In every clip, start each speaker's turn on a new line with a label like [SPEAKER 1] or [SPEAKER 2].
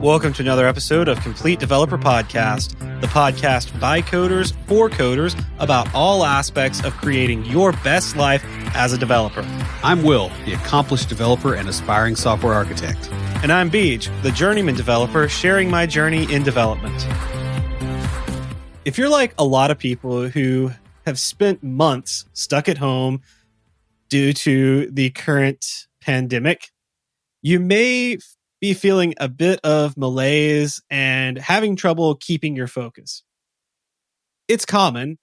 [SPEAKER 1] Welcome to another episode of Complete Developer Podcast, the podcast by coders for coders about all aspects of creating your best life as a developer.
[SPEAKER 2] I'm Will, the accomplished developer and aspiring software architect.
[SPEAKER 1] And I'm Beej, the journeyman developer sharing my journey in development. If you're like a lot of people who have spent months stuck at home due to the current pandemic, you may be feeling a bit of malaise and having trouble keeping your focus. It's common,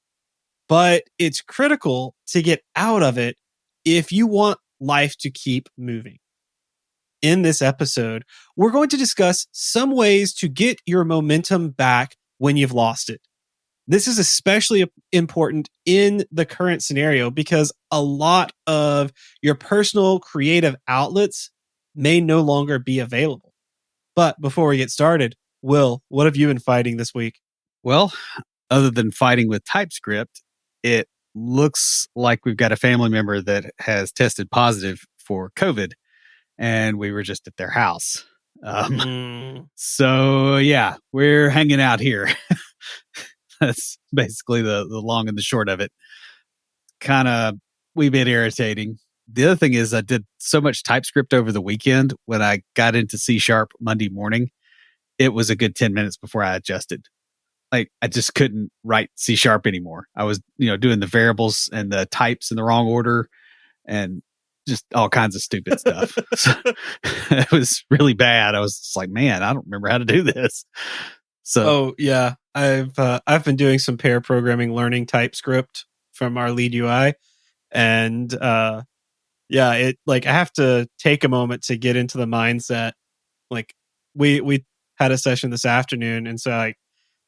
[SPEAKER 1] but it's critical to get out of it if you want life to keep moving. In this episode, we're going to discuss some ways to get your momentum back when you've lost it. This is especially important in the current scenario because a lot of your personal creative outlets may no longer be available. But before we get started, Will, what have you been fighting this week?
[SPEAKER 2] Well, other than fighting with TypeScript, it looks like we've got a family member that has tested positive for COVID, and we were just at their house. So, yeah, we're hanging out here. That's basically the long and the short of it. Kind of wee bit irritating. The other thing is I did so much TypeScript over the weekend. When I got into C# Monday morning, it was a good 10 minutes before I adjusted. Like I just couldn't write C# anymore. I was, doing the variables and the types in the wrong order and just all kinds of stupid stuff. So, it was really bad. I was just like, man, I don't remember how to do this. So,
[SPEAKER 1] yeah, I've been doing some pair programming, learning TypeScript from our lead UI, and I have to take a moment to get into the mindset. Like we had a session this afternoon, and so I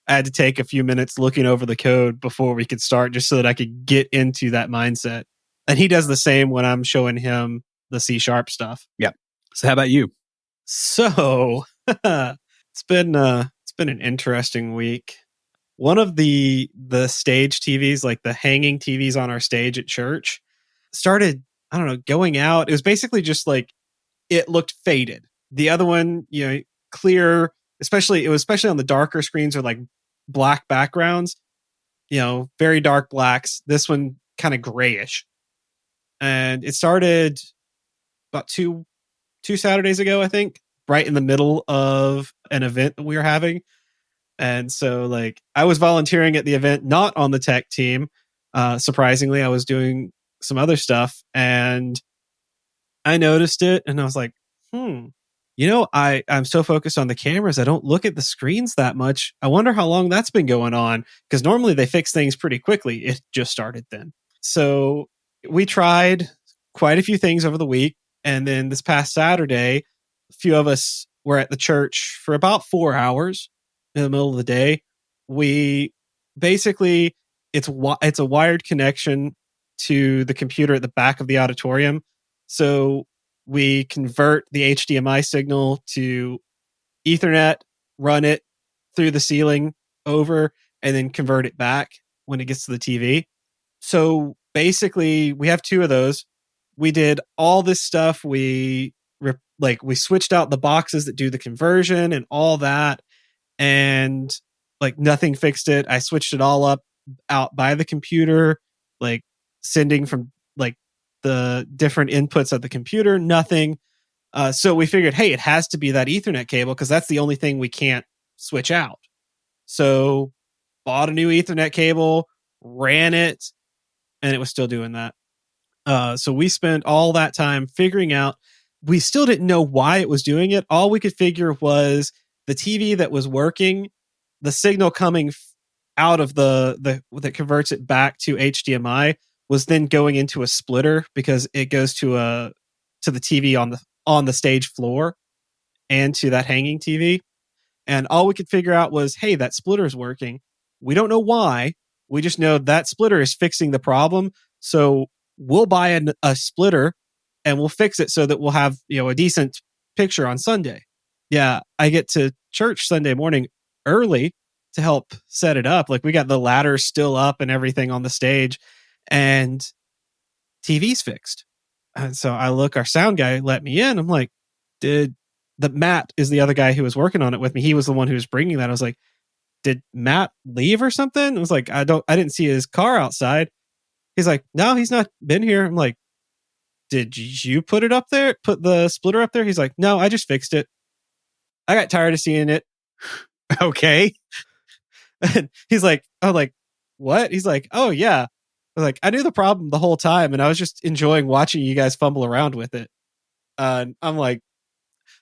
[SPEAKER 1] had to take a few minutes looking over the code before we could start, just so that I could get into that mindset. And he does the same when I'm showing him the C# stuff.
[SPEAKER 2] Yeah. So how about you?
[SPEAKER 1] So it's been an interesting week. One of the stage TVs, like the hanging TVs on our stage at church, started, I don't know, going out. It was basically just like, it looked faded. The other one, clear, especially on the darker screens or like black backgrounds, very dark blacks. This one kind of grayish. And it started about two Saturdays ago, I think, right in the middle of an event that we were having. And so like I was volunteering at the event, not on the tech team. Surprisingly, I was doing some other stuff and I noticed it and I was like, I'm so focused on the cameras. I don't look at the screens that much. I wonder how long that's been going on, because normally they fix things pretty quickly. It just started then. So we tried quite a few things over the week. And then this past Saturday, a few of us were at the church for about 4 hours in the middle of the day. We basically, it's a wired connection to the computer at the back of the auditorium. So we convert the HDMI signal to Ethernet, run it through the ceiling over, and then convert it back when it gets to the TV. So basically, we have two of those. We did all this stuff. We switched out the boxes that do the conversion and all that, and like nothing fixed it. I switched it all out by the computer, like sending from like the different inputs of the computer, nothing. So we figured, hey, it has to be that Ethernet cable because that's the only thing we can't switch out. So bought a new Ethernet cable, ran it, and it was still doing that. So we spent all that time figuring out. We still didn't know why it was doing it. All we could figure was the TV that was working, the signal coming out of the that converts it back to HDMI was then going into a splitter because it goes to the TV on the stage floor and to that hanging TV. And all we could figure out was, hey, that splitter is working. We don't know why. We just know that splitter is fixing the problem. So we'll buy a splitter and we'll fix it so that we'll have, a decent picture on Sunday. Yeah, I get to church Sunday morning early to help set it up. Like we got the ladder still up and everything on the stage, and TV's fixed. And so I look, our sound guy let me in. I'm like, did Matt is the other guy who was working on it with me. He was the one who was bringing that. I was like, did Matt leave or something? I was like, I didn't see his car outside. He's like, no, he's not been here. I'm like, did you put it up there? Put the splitter up there? He's like, no, I just fixed it. I got tired of seeing it.
[SPEAKER 2] Okay.
[SPEAKER 1] And he's like, I'm like, what? He's like, oh yeah. I was like, I knew the problem the whole time, and I was just enjoying watching you guys fumble around with it. And I'm like,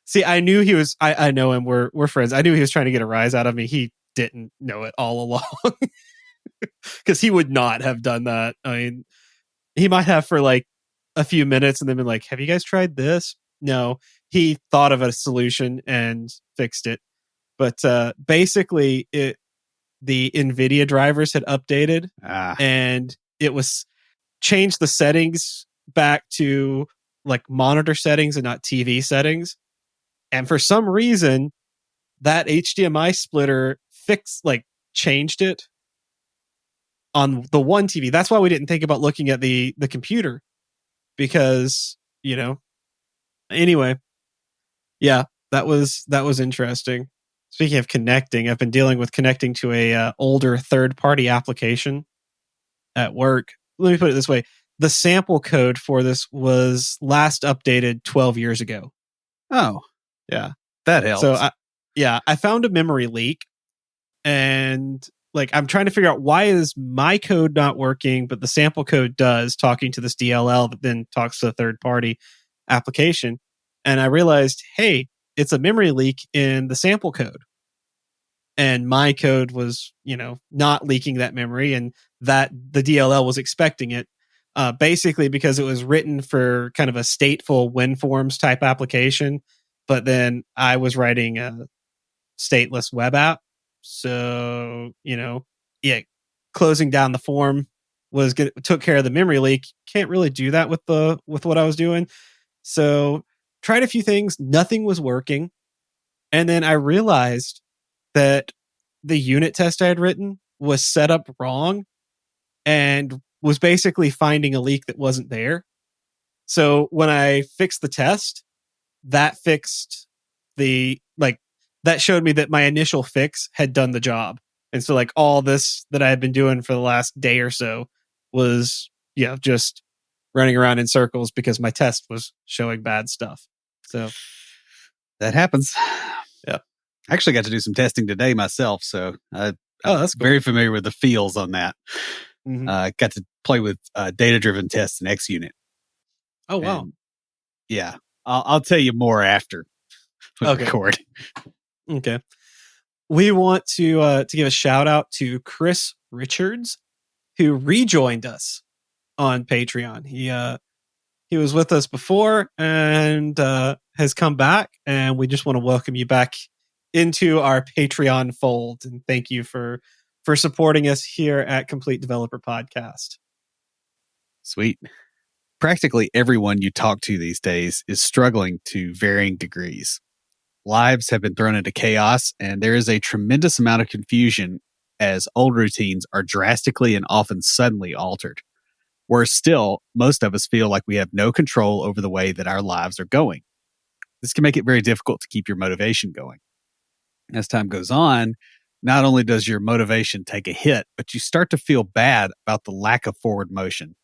[SPEAKER 1] see, I knew he was. I know him. We're friends. I knew he was trying to get a rise out of me. He didn't know it all along, because he would not have done that. I mean, he might have for like a few minutes and then been like, have you guys tried this? No, he thought of a solution and fixed it. But basically, the NVIDIA drivers had updated, and it was changed the settings back to like monitor settings and not TV settings. And for some reason, that HDMI splitter changed it on the one TV. That's why we didn't think about looking at the computer, because, anyway, yeah, that was interesting. Speaking of connecting, I've been dealing with connecting to a older third-party application at work. Let me put it this way. The sample code for this was last updated 12 years ago.
[SPEAKER 2] Oh,
[SPEAKER 1] yeah.
[SPEAKER 2] That helps.
[SPEAKER 1] So, I found a memory leak, and I'm trying to figure out, why is my code not working, but the sample code does, talking to this DLL that then talks to a third-party application. And I realized, hey, it's a memory leak in the sample code. And my code was, not leaking that memory, and that the DLL was expecting it, basically because it was written for kind of a stateful WinForms type application. But then I was writing a stateless web app. So, closing down the form took care of the memory leak. Can't really do that with what I was doing. So tried a few things, nothing was working. And then I realized that the unit test I had written was set up wrong and was basically finding a leak that wasn't there. So when I fixed the test, that fixed that showed me that my initial fix had done the job. And so all this that I had been doing for the last day or so was, just running around in circles because my test was showing bad stuff. So
[SPEAKER 2] that happens.
[SPEAKER 1] Yeah.
[SPEAKER 2] I actually got to do some testing today myself. So I'm
[SPEAKER 1] that's cool.
[SPEAKER 2] very familiar with the feels on that.
[SPEAKER 1] Mm-hmm.
[SPEAKER 2] Got to play with data-driven tests in XUnit.
[SPEAKER 1] Oh, wow.
[SPEAKER 2] And yeah. I'll tell you more after we record.
[SPEAKER 1] Okay. We want to give a shout out to Chris Richards, who rejoined us on Patreon. He was with us before and has come back, and we just want to welcome you back into our Patreon fold, and thank you for supporting us here at Complete Developer Podcast.
[SPEAKER 2] Sweet. Practically everyone you talk to these days is struggling to varying degrees. Lives have been thrown into chaos, and there is a tremendous amount of confusion as old routines are drastically and often suddenly altered. Worse still, most of us feel like we have no control over the way that our lives are going. This can make it very difficult to keep your motivation going. As time goes on, not only does your motivation take a hit, but you start to feel bad about the lack of forward motion.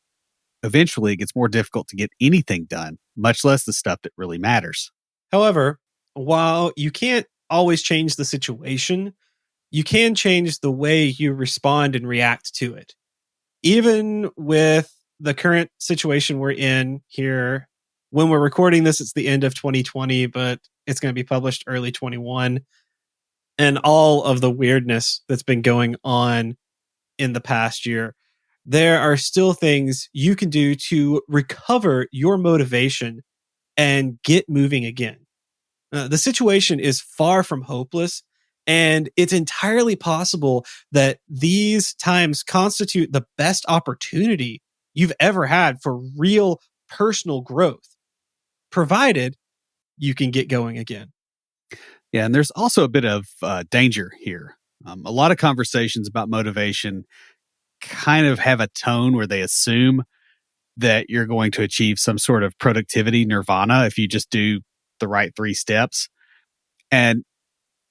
[SPEAKER 2] Eventually, it gets more difficult to get anything done, much less the stuff that really matters.
[SPEAKER 1] However, while you can't always change the situation, you can change the way you respond and react to it. Even with the current situation we're in here, when we're recording this, it's the end of 2020, but it's going to be published early 21. And all of the weirdness that's been going on in the past year, there are still things you can do to recover your motivation and get moving again. The situation is far from hopeless, and it's entirely possible that these times constitute the best opportunity you've ever had for real personal growth, provided you can get going again.
[SPEAKER 2] Yeah, and there's also a bit of danger here. A lot of conversations about motivation kind of have a tone where they assume that you're going to achieve some sort of productivity nirvana if you just do the right 3 steps. And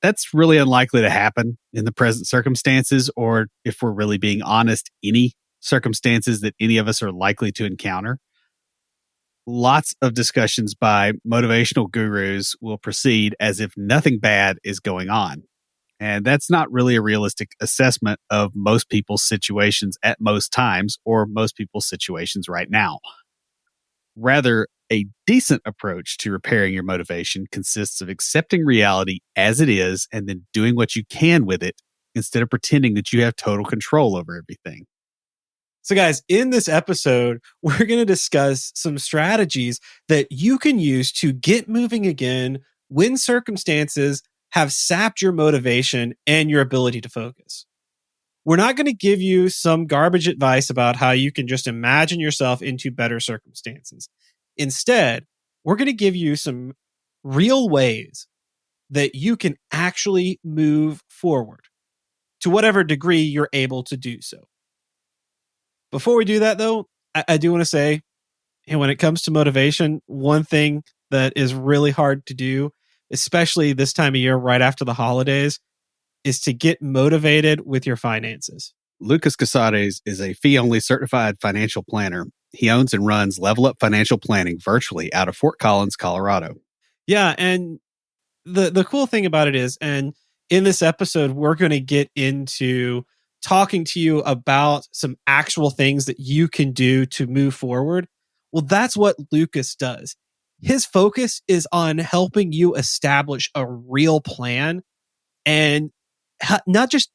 [SPEAKER 2] that's really unlikely to happen in the present circumstances, or if we're really being honest, any circumstances that any of us are likely to encounter. Lots of discussions by motivational gurus will proceed as if nothing bad is going on. And that's not really a realistic assessment of most people's situations at most times or most people's situations right now. Rather, a decent approach to repairing your motivation consists of accepting reality as it is and then doing what you can with it instead of pretending that you have total control over everything.
[SPEAKER 1] So, guys, in this episode, we're going to discuss some strategies that you can use to get moving again when circumstances have sapped your motivation and your ability to focus. We're not going to give you some garbage advice about how you can just imagine yourself into better circumstances. Instead, we're going to give you some real ways that you can actually move forward to whatever degree you're able to do so. Before we do that, though, I do want to say, when it comes to motivation, one thing that is really hard to do, especially this time of year right after the holidays, is to get motivated with your finances.
[SPEAKER 2] Lucas Casares is a fee-only certified financial planner. He owns and runs Level Up Financial Planning virtually out of Fort Collins, Colorado.
[SPEAKER 1] Yeah, and the cool thing about it is, and in this episode, we're going to get into talking to you about some actual things that you can do to move forward. Well, that's what Lucas does. His focus is on helping you establish a real plan, and not just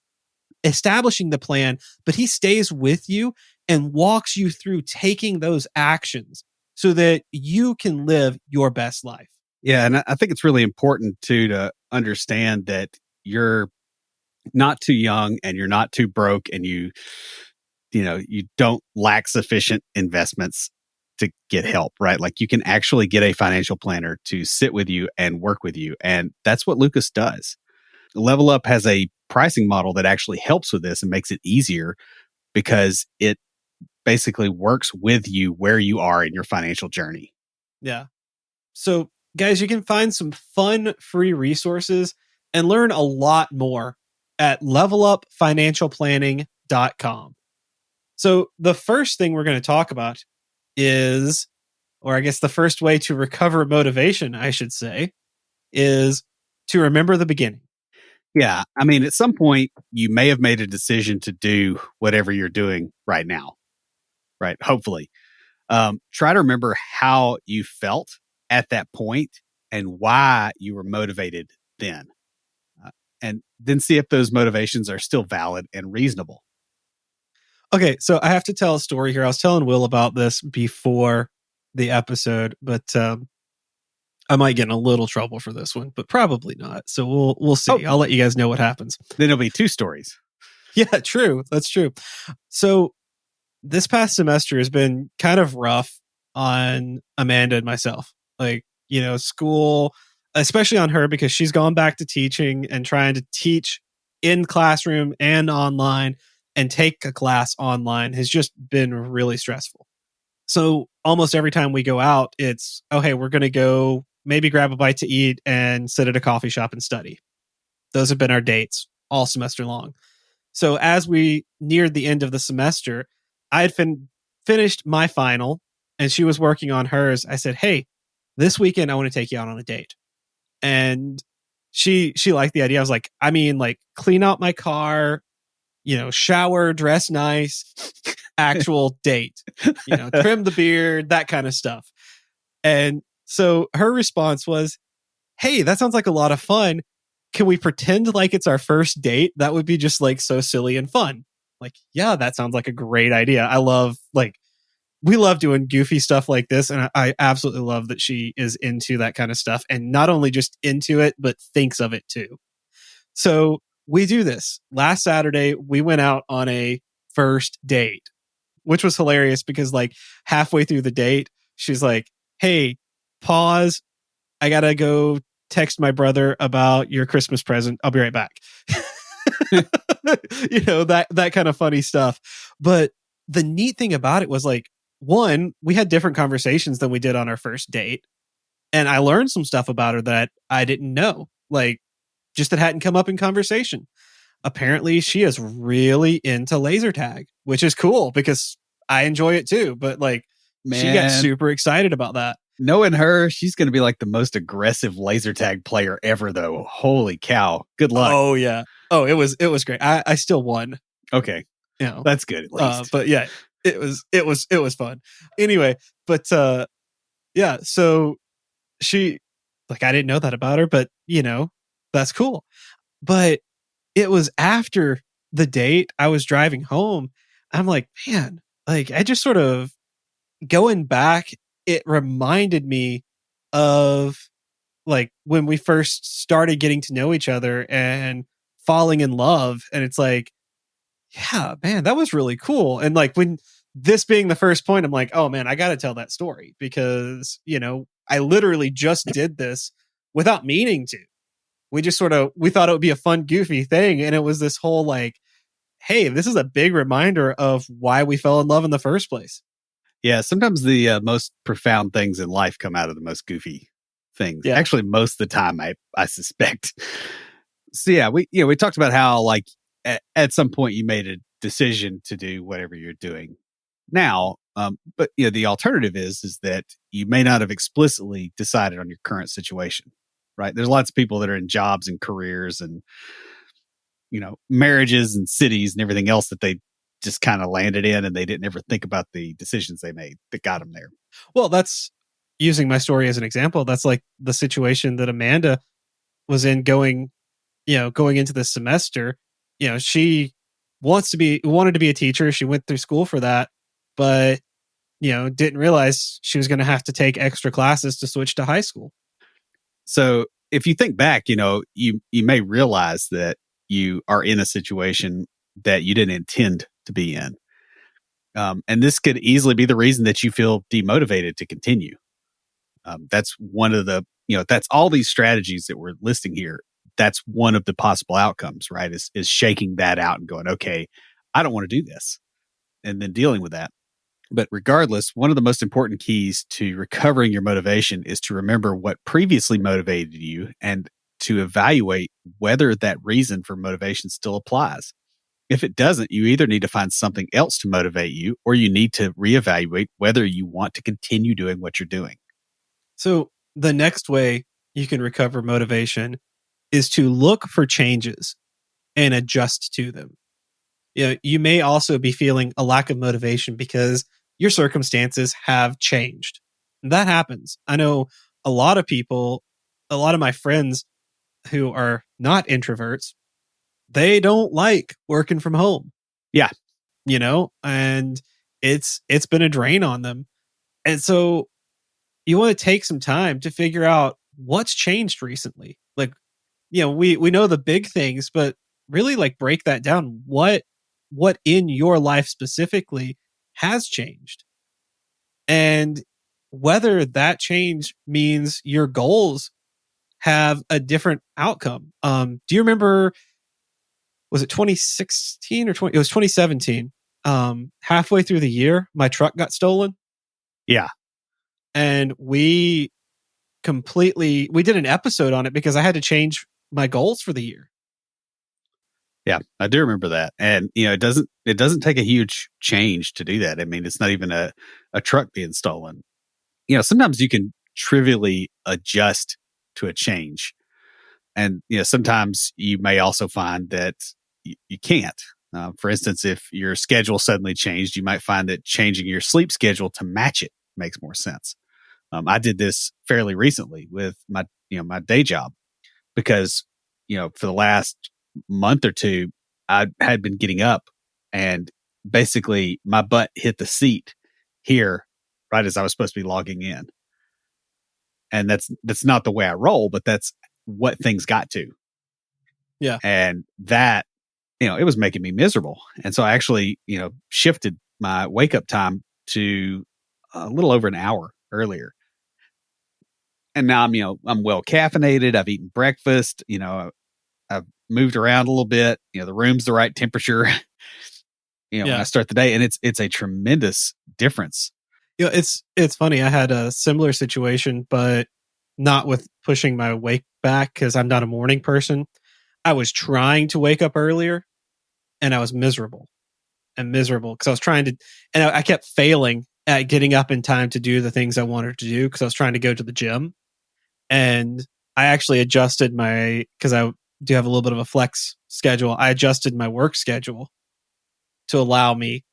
[SPEAKER 1] establishing the plan, but he stays with you and walks you through taking those actions so that you can live your best life.
[SPEAKER 2] Yeah, and I think it's really important too to understand that you're not too young and you're not too broke, and you don't lack sufficient investments to get help, right? Like, you can actually get a financial planner to sit with you and work with you. And that's what Lucas does. Level Up has a pricing model that actually helps with this and makes it easier because it basically works with you where you are in your financial journey.
[SPEAKER 1] Yeah. So, guys, you can find some fun free resources and learn a lot more at levelupfinancialplanning.com. So the first thing we're going to talk about is, or I guess the first way to recover motivation, I should say, is to remember the beginning.
[SPEAKER 2] Yeah. I mean, at some point, you may have made a decision to do whatever you're doing right now, right? Hopefully. Try to remember how you felt at that point and why you were motivated then. And then see if those motivations are still valid and reasonable.
[SPEAKER 1] Okay, so I have to tell a story here. I was telling Will about this before the episode, but I might get in a little trouble for this one, but probably not. So we'll see. I'll let you guys know what happens.
[SPEAKER 2] Then it'll be two stories.
[SPEAKER 1] Yeah, true. That's true. So this past semester has been kind of rough on Amanda and myself. Like, school, especially on her, because she's gone back to teaching and trying to teach in classroom and online and take a class online has just been really stressful. So almost every time we go out, it's, oh, hey, we're going to go maybe grab a bite to eat and sit at a coffee shop and study. Those have been our dates all semester long. So as we neared the end of the semester, I had finished my final and she was working on hers. I said, hey, this weekend I want to take you out on a date. And she liked the idea. I was like, clean out my car, shower, dress nice, actual date, trim the beard, that kind of stuff. And so her response was, hey, that sounds like a lot of fun. Can we pretend like it's our first date? That would be just like so silly and fun. Like, yeah, that sounds like a great idea. We love doing goofy stuff like this. And I absolutely love that she is into that kind of stuff, and not only just into it, but thinks of it too. So we do this. Last Saturday, we went out on a first date, which was hilarious because like halfway through the date, she's like, hey, pause. I got to go text my brother about your Christmas present. I'll be right back. That kind of funny stuff. But the neat thing about it was like, one, we had different conversations than we did on our first date. And I learned some stuff about her that I didn't know. like just that hadn't come up in conversation. Apparently she is really into laser tag, which is cool because I enjoy it too. But like she got
[SPEAKER 2] Man,
[SPEAKER 1] super excited about that.
[SPEAKER 2] knowing her, she's going to be like the most aggressive laser tag player ever, though. Holy cow. Good luck.
[SPEAKER 1] Oh yeah. Oh, it was great. I still won,
[SPEAKER 2] Okay.
[SPEAKER 1] you know.
[SPEAKER 2] That's good at least.
[SPEAKER 1] But yeah, it was fun. Anyway, but yeah, so she like I didn't know that about her, but that's cool. But it was after the date, I was driving home. I'm like, man, like I just sort of going back, it reminded me of like when we first started getting to know each other and falling in love. And it's like, yeah, man, that was really cool. And like when this being the first point, I'm like, oh man, I got to tell that story because, I literally just did this without meaning to. We just we thought it would be a fun, goofy thing. And it was this whole like, hey, this is a big reminder of why we fell in love in the first place.
[SPEAKER 2] Yeah, sometimes the most profound things in life come out of the most goofy things.
[SPEAKER 1] Yeah.
[SPEAKER 2] Actually, most of the time, I suspect. So yeah, we talked about how like at some point you made a decision to do whatever you're doing now. But the alternative is that you may not have explicitly decided on your current situation, right? There's lots of people that are in jobs and careers and marriages and cities and everything else that they just kind of landed in and they didn't ever think about the decisions they made that got them there.
[SPEAKER 1] Well, that's using my story as an example. That's like the situation that Amanda was in going into this semester. She wanted to be a teacher. She went through school for that, but didn't realize she was going to have to take extra classes to switch to high school.
[SPEAKER 2] So if you think back, you may realize that you are in a situation that you didn't intend to be in. And this could easily be the reason that you feel demotivated to continue. That's one of the, that's all these strategies that we're listing here. That's one of the possible outcomes, right? Is shaking that out and going, okay, I don't want to do this. And then dealing with that. But regardless, one of the most important keys to recovering your motivation is to remember what previously motivated you and to evaluate whether that reason for motivation still applies. If it doesn't, you either need to find something else to motivate you or you need to reevaluate whether you want to continue doing what you're doing.
[SPEAKER 1] So the next way you can recover motivation is to look for changes and adjust to them. You may also be feeling a lack of motivation because your circumstances have changed. And that happens. I know a lot of people, a lot of my friends who are not introverts, they don't like working from home.
[SPEAKER 2] Yeah.
[SPEAKER 1] And it's been a drain on them. And so you want to take some time to figure out what's changed recently. Like, we know the big things, but really like break that down. What in your life specifically has changed? And whether that change means your goals have a different outcome. Do you remember, was it 2016 or 20? It was 2017. Halfway through the year, my truck got stolen.
[SPEAKER 2] Yeah.
[SPEAKER 1] And we did an episode on it because I had to change my goals for the year.
[SPEAKER 2] Yeah, I do remember that. And it doesn't take a huge change to do that. I mean, it's not even a truck being stolen. Sometimes you can trivially adjust to a change. And sometimes you may also find that you can't. For instance, if your schedule suddenly changed, you might find that changing your sleep schedule to match it makes more sense. I did this fairly recently with my day job because for the last month or two, I had been getting up and basically my butt hit the seat here right as I was supposed to be logging in. And that's not the way I roll, but that's what things got to.
[SPEAKER 1] Yeah.
[SPEAKER 2] And that, it was making me miserable. And so I actually, shifted my wake up time to a little over an hour earlier. And now I'm well caffeinated. I've eaten breakfast, I've moved around a little bit. The room's the right temperature. When I start the day, and it's a tremendous difference.
[SPEAKER 1] It's funny. I had a similar situation, but not with pushing my wake back because I'm not a morning person. I was trying to wake up earlier and I was miserable because I was trying to, and I kept failing at getting up in time to do the things I wanted to do because I was trying to go to the gym. And I actually adjusted because I do have a little bit of a flex schedule. I adjusted my work schedule to allow me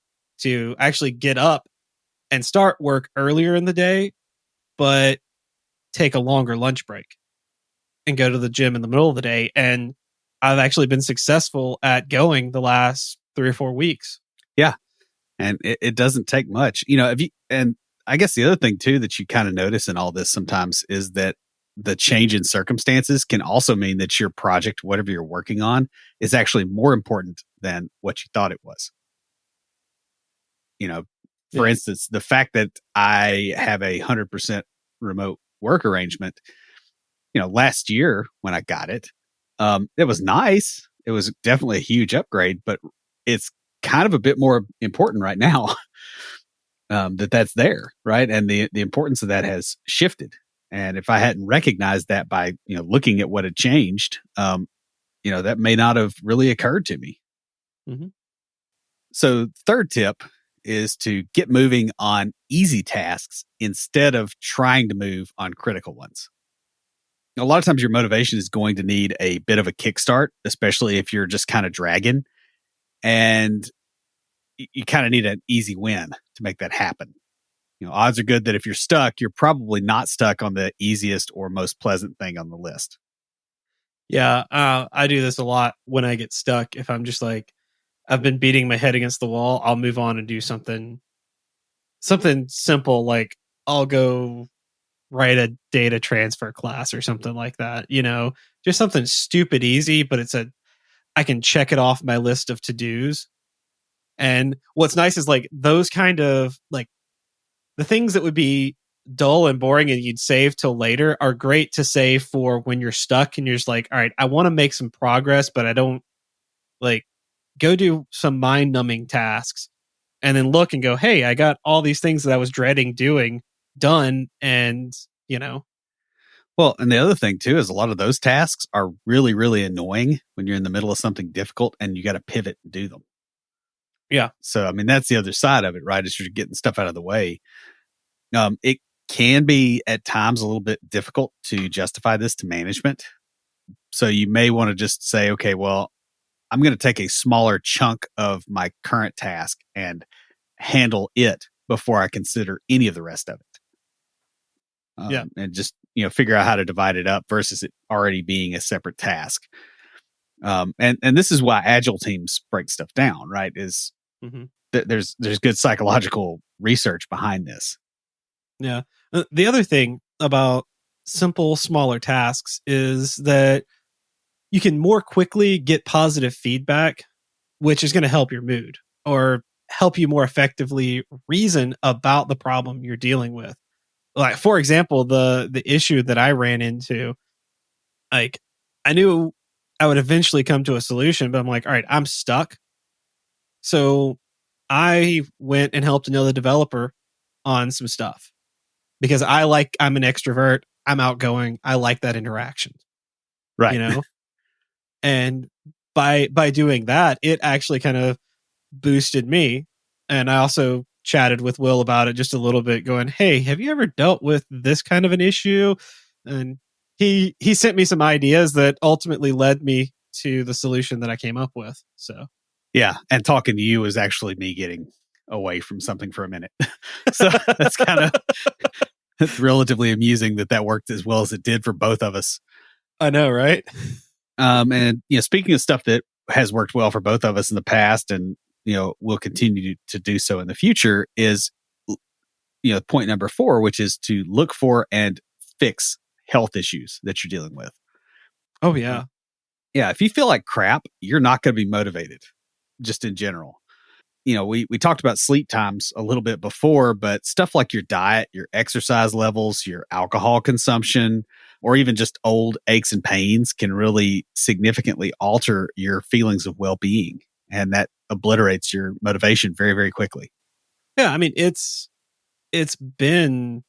[SPEAKER 1] to actually get up and start work earlier in the day, but take a longer lunch break and go to the gym in the middle of the day. And I've actually been successful at going the last 3 or 4 weeks.
[SPEAKER 2] Yeah. And it doesn't take much, and I guess the other thing too that you kind of notice in all this sometimes is that the change in circumstances can also mean that your project, whatever you're working on, is actually more important than what you thought it was. For instance, the fact that I have 100% remote work arrangement, last year when I got it, it was nice. It was definitely a huge upgrade, but it's kind of a bit more important right now that's there, right? And the importance of that has shifted. And if I hadn't recognized that by looking at what had changed, that may not have really occurred to me.
[SPEAKER 1] Mm-hmm.
[SPEAKER 2] So, third tip is to get moving on easy tasks instead of trying to move on critical ones. A lot of times, your motivation is going to need a bit of a kickstart, especially if you're just kind of dragging. And you kind of need an easy win to make that happen. Odds are good that if you're stuck, you're probably not stuck on the easiest or most pleasant thing on the list.
[SPEAKER 1] Yeah, I do this a lot when I get stuck. If I'm just like, I've been beating my head against the wall, I'll move on and do something simple, like I'll go write a data transfer class or something like that. Just something stupid easy, but I can check it off my list of to-dos. And what's nice is like those kind of like the things that would be dull and boring and you'd save till later are great to save for when you're stuck and you're just like, all right, I want to make some progress, but I don't like go do some mind numbing tasks and then look and go, hey, I got all these things that I was dreading doing done. And,
[SPEAKER 2] Well, and the other thing too is a lot of those tasks are really, really annoying when you're in the middle of something difficult and you got to pivot and do them.
[SPEAKER 1] Yeah.
[SPEAKER 2] So, I mean, that's the other side of it, right? Is you're getting stuff out of the way. It can be at times a little bit difficult to justify this to management. So you may want to just say, okay, well, I'm going to take a smaller chunk of my current task and handle it before I consider any of the rest of it. And just, figure out how to divide it up versus it already being a separate task. And this is why agile teams break stuff down, right? Is there's good psychological research behind this.
[SPEAKER 1] Yeah. The other thing about simple, smaller tasks is that you can more quickly get positive feedback, which is going to help your mood or help you more effectively reason about the problem you're dealing with. Like, for example, the issue that I ran into, like, I knew I would eventually come to a solution, but I'm like, all right, I'm stuck. So I went and helped another developer on some stuff because I'm an extrovert. I'm outgoing. I like that interaction.
[SPEAKER 2] Right.
[SPEAKER 1] And by doing that, it actually kind of boosted me. And I also chatted with Will about it just a little bit, going, hey, have you ever dealt with this kind of an issue? And he sent me some ideas that ultimately led me to the solution that I came up with. So
[SPEAKER 2] yeah, and talking to you was actually me getting away from something for a minute. So that's kind of it's relatively amusing that worked as well as it did for both of us.
[SPEAKER 1] I know, right?
[SPEAKER 2] And speaking of stuff that has worked well for both of us in the past, and will continue to do so in the future, is point number 4, which is to look for and fix health issues that you're dealing with.
[SPEAKER 1] Oh yeah,
[SPEAKER 2] yeah. If you feel like crap, you're not going to be motivated, just in general. We talked about sleep times a little bit before, but stuff like your diet, your exercise levels, your alcohol consumption, or even just old aches and pains can really significantly alter your feelings of well-being. And that obliterates your motivation very, very quickly.
[SPEAKER 1] Yeah. I mean, it's been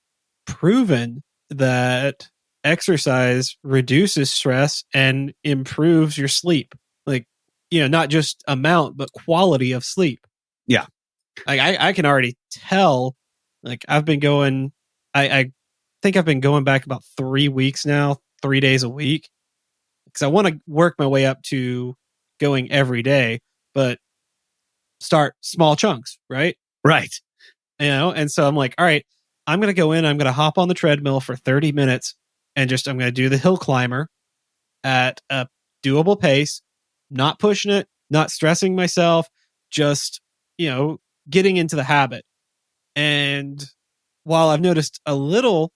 [SPEAKER 1] proven that exercise reduces stress and improves your sleep. Like, not just amount, but quality of sleep.
[SPEAKER 2] Yeah.
[SPEAKER 1] Like I can already tell, like I think I've been going back about 3 weeks now, 3 days a week. Because I want to work my way up to going every day, but start small chunks, right?
[SPEAKER 2] Right.
[SPEAKER 1] And so I'm like, all right, I'm going to go in, I'm going to hop on the treadmill for 30 minutes and I'm going to do the hill climber at a doable pace, not pushing it, not stressing myself, just, getting into the habit. And while I've noticed a little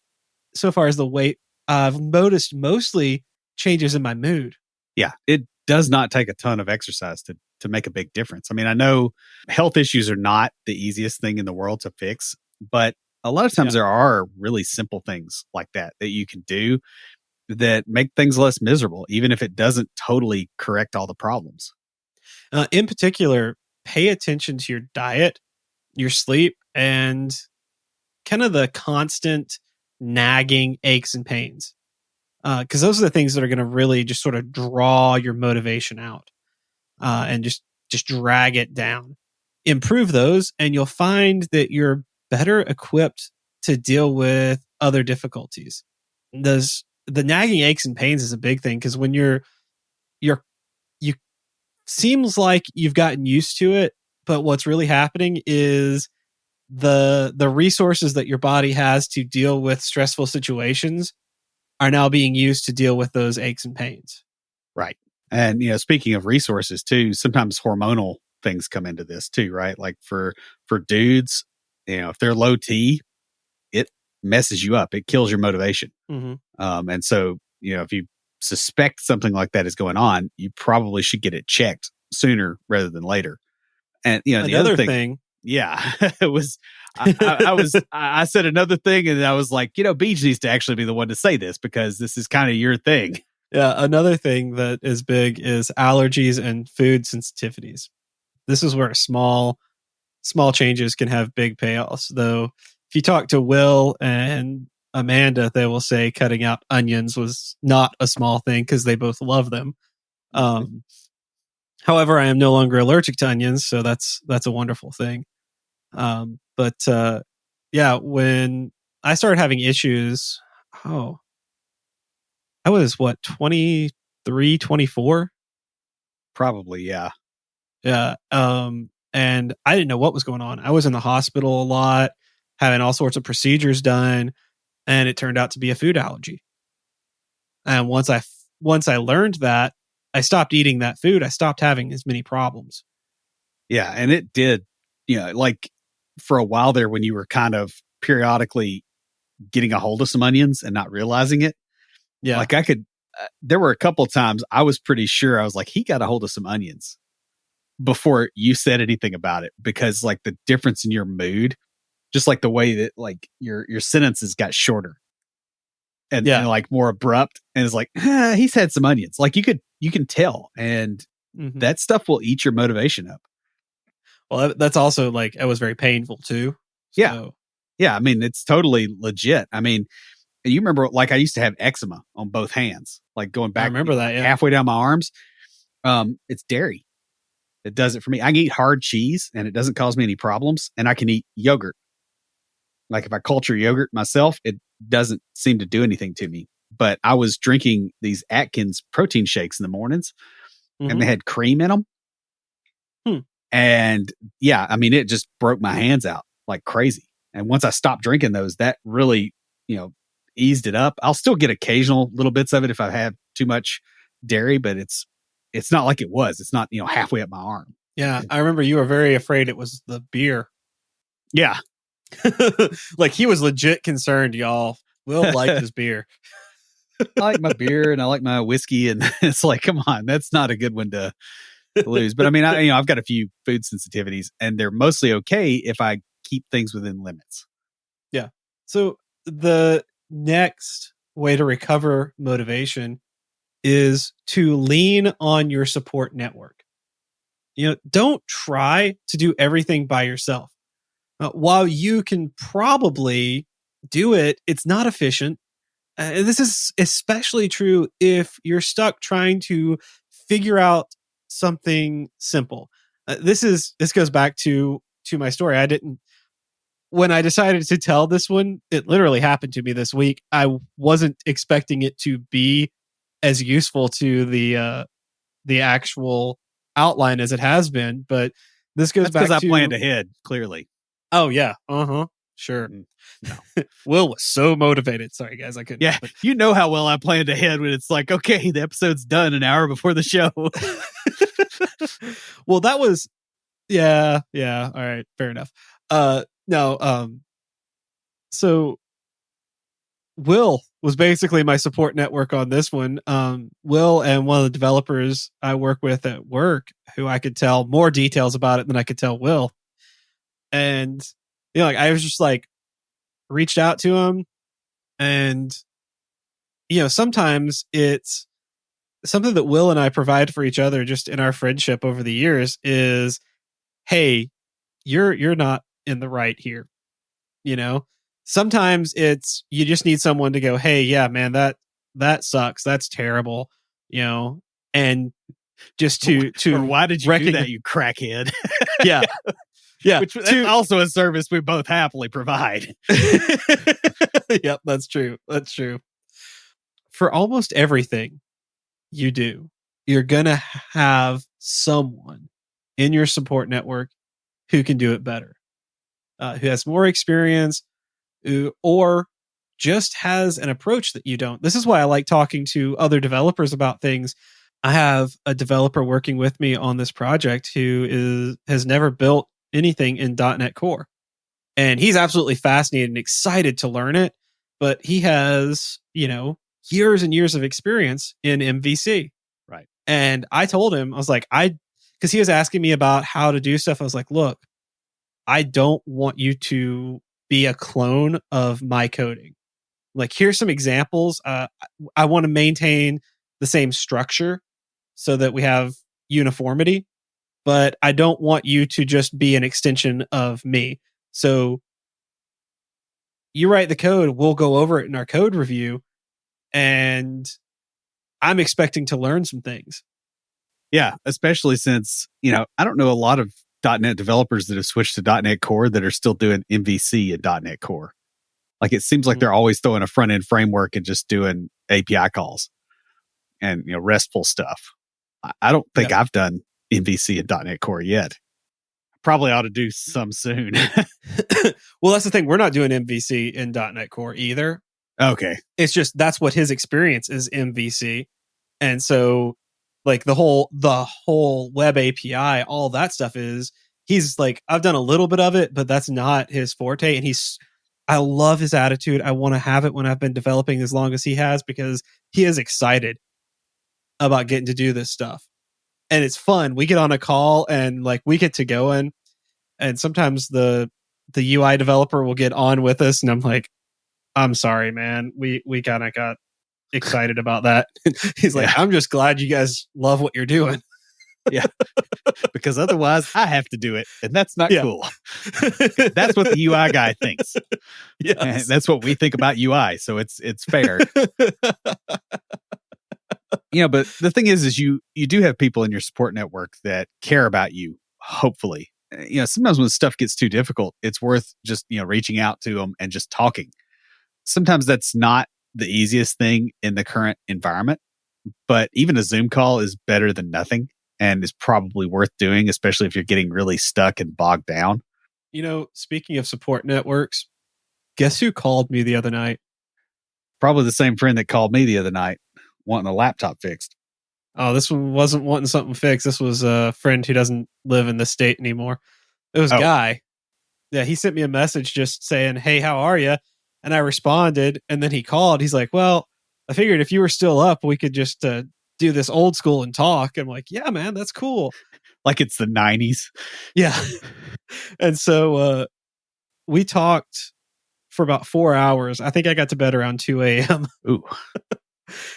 [SPEAKER 1] so far as the weight, I've noticed mostly changes in my mood.
[SPEAKER 2] Yeah. It does not take a ton of exercise to make a big difference. I mean, I know health issues are not the easiest thing in the world to fix, but a lot of times there are really simple things like that you can do that make things less miserable, even if it doesn't totally correct all the problems.
[SPEAKER 1] In particular, pay attention to your diet, your sleep, and kind of the constant nagging aches and pains. Because those are the things that are going to really just sort of draw your motivation out and just drag it down. Improve those, and you'll find that you're better equipped to deal with other difficulties. The nagging aches and pains is a big thing because when you seems like you've gotten used to it, but what's really happening is the resources that your body has to deal with stressful situations are now being used to deal with those aches and pains.
[SPEAKER 2] Right. And, speaking of resources too, sometimes hormonal things come into this too, right? Like for dudes, if they're low T, it messes you up. It kills your motivation.
[SPEAKER 1] Mm-hmm.
[SPEAKER 2] And so, if you suspect something like that is going on, you probably should get it checked sooner rather than later. And, the other thing, yeah, it was, I said another thing and I was like, Beach needs to actually be the one to say this because this is kind of your thing.
[SPEAKER 1] Yeah. Another thing that is big is allergies and food sensitivities. This is where small changes can have big payoffs. Though, if you talk to Will and Amanda, they will say cutting out onions was not a small thing because they both love them. However, I am no longer allergic to onions, so that's a wonderful thing. But when I started having issues, I was 23, 24?
[SPEAKER 2] Probably, yeah.
[SPEAKER 1] Yeah. And I didn't know what was going on. I was in the hospital a lot, having all sorts of procedures done, and it turned out to be a food allergy. And once I learned that, I stopped eating that food. I stopped having as many problems.
[SPEAKER 2] Yeah, and it did, like for a while there when you were kind of periodically getting a hold of some onions and not realizing it.
[SPEAKER 1] Yeah.
[SPEAKER 2] Like there were a couple of times I was pretty sure I was like, he got a hold of some onions before you said anything about it, because like the difference in your mood, just like the way that like your sentences got shorter and like more abrupt, and it's like, he's had some onions. Like you can tell, and that stuff will eat your motivation up.
[SPEAKER 1] Well, that's also like, it was very painful too. So.
[SPEAKER 2] Yeah. I mean, it's totally legit. I mean, you remember like I used to have eczema on both hands, like going back.
[SPEAKER 1] I remember that. Yeah.
[SPEAKER 2] Halfway down my arms. It's dairy. It does it for me. I can eat hard cheese and it doesn't cause me any problems, and I can eat yogurt. Like if I culture yogurt myself, it doesn't seem to do anything to me. But I was drinking these Atkins protein shakes in the mornings, and they had cream in them. And yeah, I mean, it just broke my hands out like crazy. And once I stopped drinking those, that really, eased it up. I'll still get occasional little bits of it if I have too much dairy, but it's not like it was. It's not, halfway up my arm.
[SPEAKER 1] Yeah. I remember you were very afraid it was the beer.
[SPEAKER 2] Yeah.
[SPEAKER 1] Like he was legit concerned, y'all. Will liked his beer.
[SPEAKER 2] I like my beer and I like my whiskey, and it's like, come on, that's not a good one to lose. But I mean, I've got a few food sensitivities, and they're mostly okay if I keep things within limits.
[SPEAKER 1] Yeah. So the next way to recover motivation is to lean on your support network. Don't try to do everything by yourself. While you can probably do it, it's not efficient. this is especially true if you're stuck trying to figure out something simple. This goes back to my story. When I decided to tell this one, it literally happened to me this week. I wasn't expecting it to be as useful to the actual outline as it has been, but this goes
[SPEAKER 2] That's
[SPEAKER 1] back
[SPEAKER 2] because
[SPEAKER 1] to
[SPEAKER 2] I planned ahead, clearly.
[SPEAKER 1] Oh yeah, sure.
[SPEAKER 2] No.
[SPEAKER 1] Will was so motivated. Sorry guys, I couldn't.
[SPEAKER 2] Yeah, you know how well I planned ahead when it's like, okay, the episode's done an hour before the show.
[SPEAKER 1] Well, that was yeah. All right, fair enough. No, so Will was basically my support network on this one. Will and one of the developers I work with at work, who I could tell more details about it than I could tell Will. And like I was just like reached out to him, and sometimes it's something that Will and I provide for each other just in our friendship over the years is, hey, you're not in the right here. Sometimes it's you just need someone to go, hey, yeah, man, that sucks. That's terrible. And just to
[SPEAKER 2] or why did you do that, you crackhead?
[SPEAKER 1] Yeah. Yeah.
[SPEAKER 2] Which that's also a service we both happily provide.
[SPEAKER 1] Yep, that's true. That's true. For almost everything you do, you're going to have someone in your support network who can do it better, who has more experience, or just has an approach that you don't. This is why I like talking to other developers about things. I have a developer working with me on this project who has never built anything in .NET Core. And he's absolutely fascinated and excited to learn it, but he has, years and years of experience in MVC.
[SPEAKER 2] Right.
[SPEAKER 1] And I told him, I was like, because he was asking me about how to do stuff. I was like, look, I don't want you to be a clone of my coding. Like, here's some examples. I want to maintain the same structure so that we have uniformity, but I don't want you to just be an extension of me. So you write the code, we'll go over it in our code review, and I'm expecting to learn some things.
[SPEAKER 2] Yeah, especially since, I don't know a lot of .NET developers that have switched to .NET Core that are still doing MVC in .NET Core. Like, it seems like they're always throwing a front-end framework and just doing API calls and, RESTful stuff. I don't think I've done MVC in .NET Core yet. Probably ought to do some soon.
[SPEAKER 1] Well, that's the thing. We're not doing MVC in .NET Core either.
[SPEAKER 2] Okay.
[SPEAKER 1] It's just that's what his experience is, MVC. And so like the whole web API, all that stuff he's like, I've done a little bit of it, but that's not his forte. And I love his attitude. I want to have it when I've been developing as long as he has, because he is excited about getting to do this stuff. And it's fun. We get on a call and like we get to go in, and sometimes the UI developer will get on with us, and I'm like, I'm sorry, man. We kind of got excited about that. He's like, I'm just glad you guys love what you're doing.
[SPEAKER 2] Yeah. Because otherwise I have to do it, and that's not cool. That's what the UI guy thinks. Yeah. That's what we think about UI. So it's fair. But the thing is you do have people in your support network that care about you, hopefully. Sometimes when stuff gets too difficult, it's worth just, reaching out to them and just talking. Sometimes that's not the easiest thing in the current environment, but even a Zoom call is better than nothing and is probably worth doing, especially if you're getting really stuck and bogged down.
[SPEAKER 1] Speaking of support networks, guess who called me the other night?
[SPEAKER 2] Probably the same friend that called me the other night wanting a laptop fixed.
[SPEAKER 1] Oh, this one wasn't wanting something fixed. This was a friend who doesn't live in the state anymore. It was a guy. Yeah, he sent me a message just saying, hey, how are you? And I responded, and then he called. He's like, well, I figured if you were still up, we could just do this old school and talk. I'm like, yeah, man, that's cool.
[SPEAKER 2] Like it's the 90s.
[SPEAKER 1] Yeah. And so we talked for about 4 hours. I think I got to bed around 2 a.m.
[SPEAKER 2] Ooh.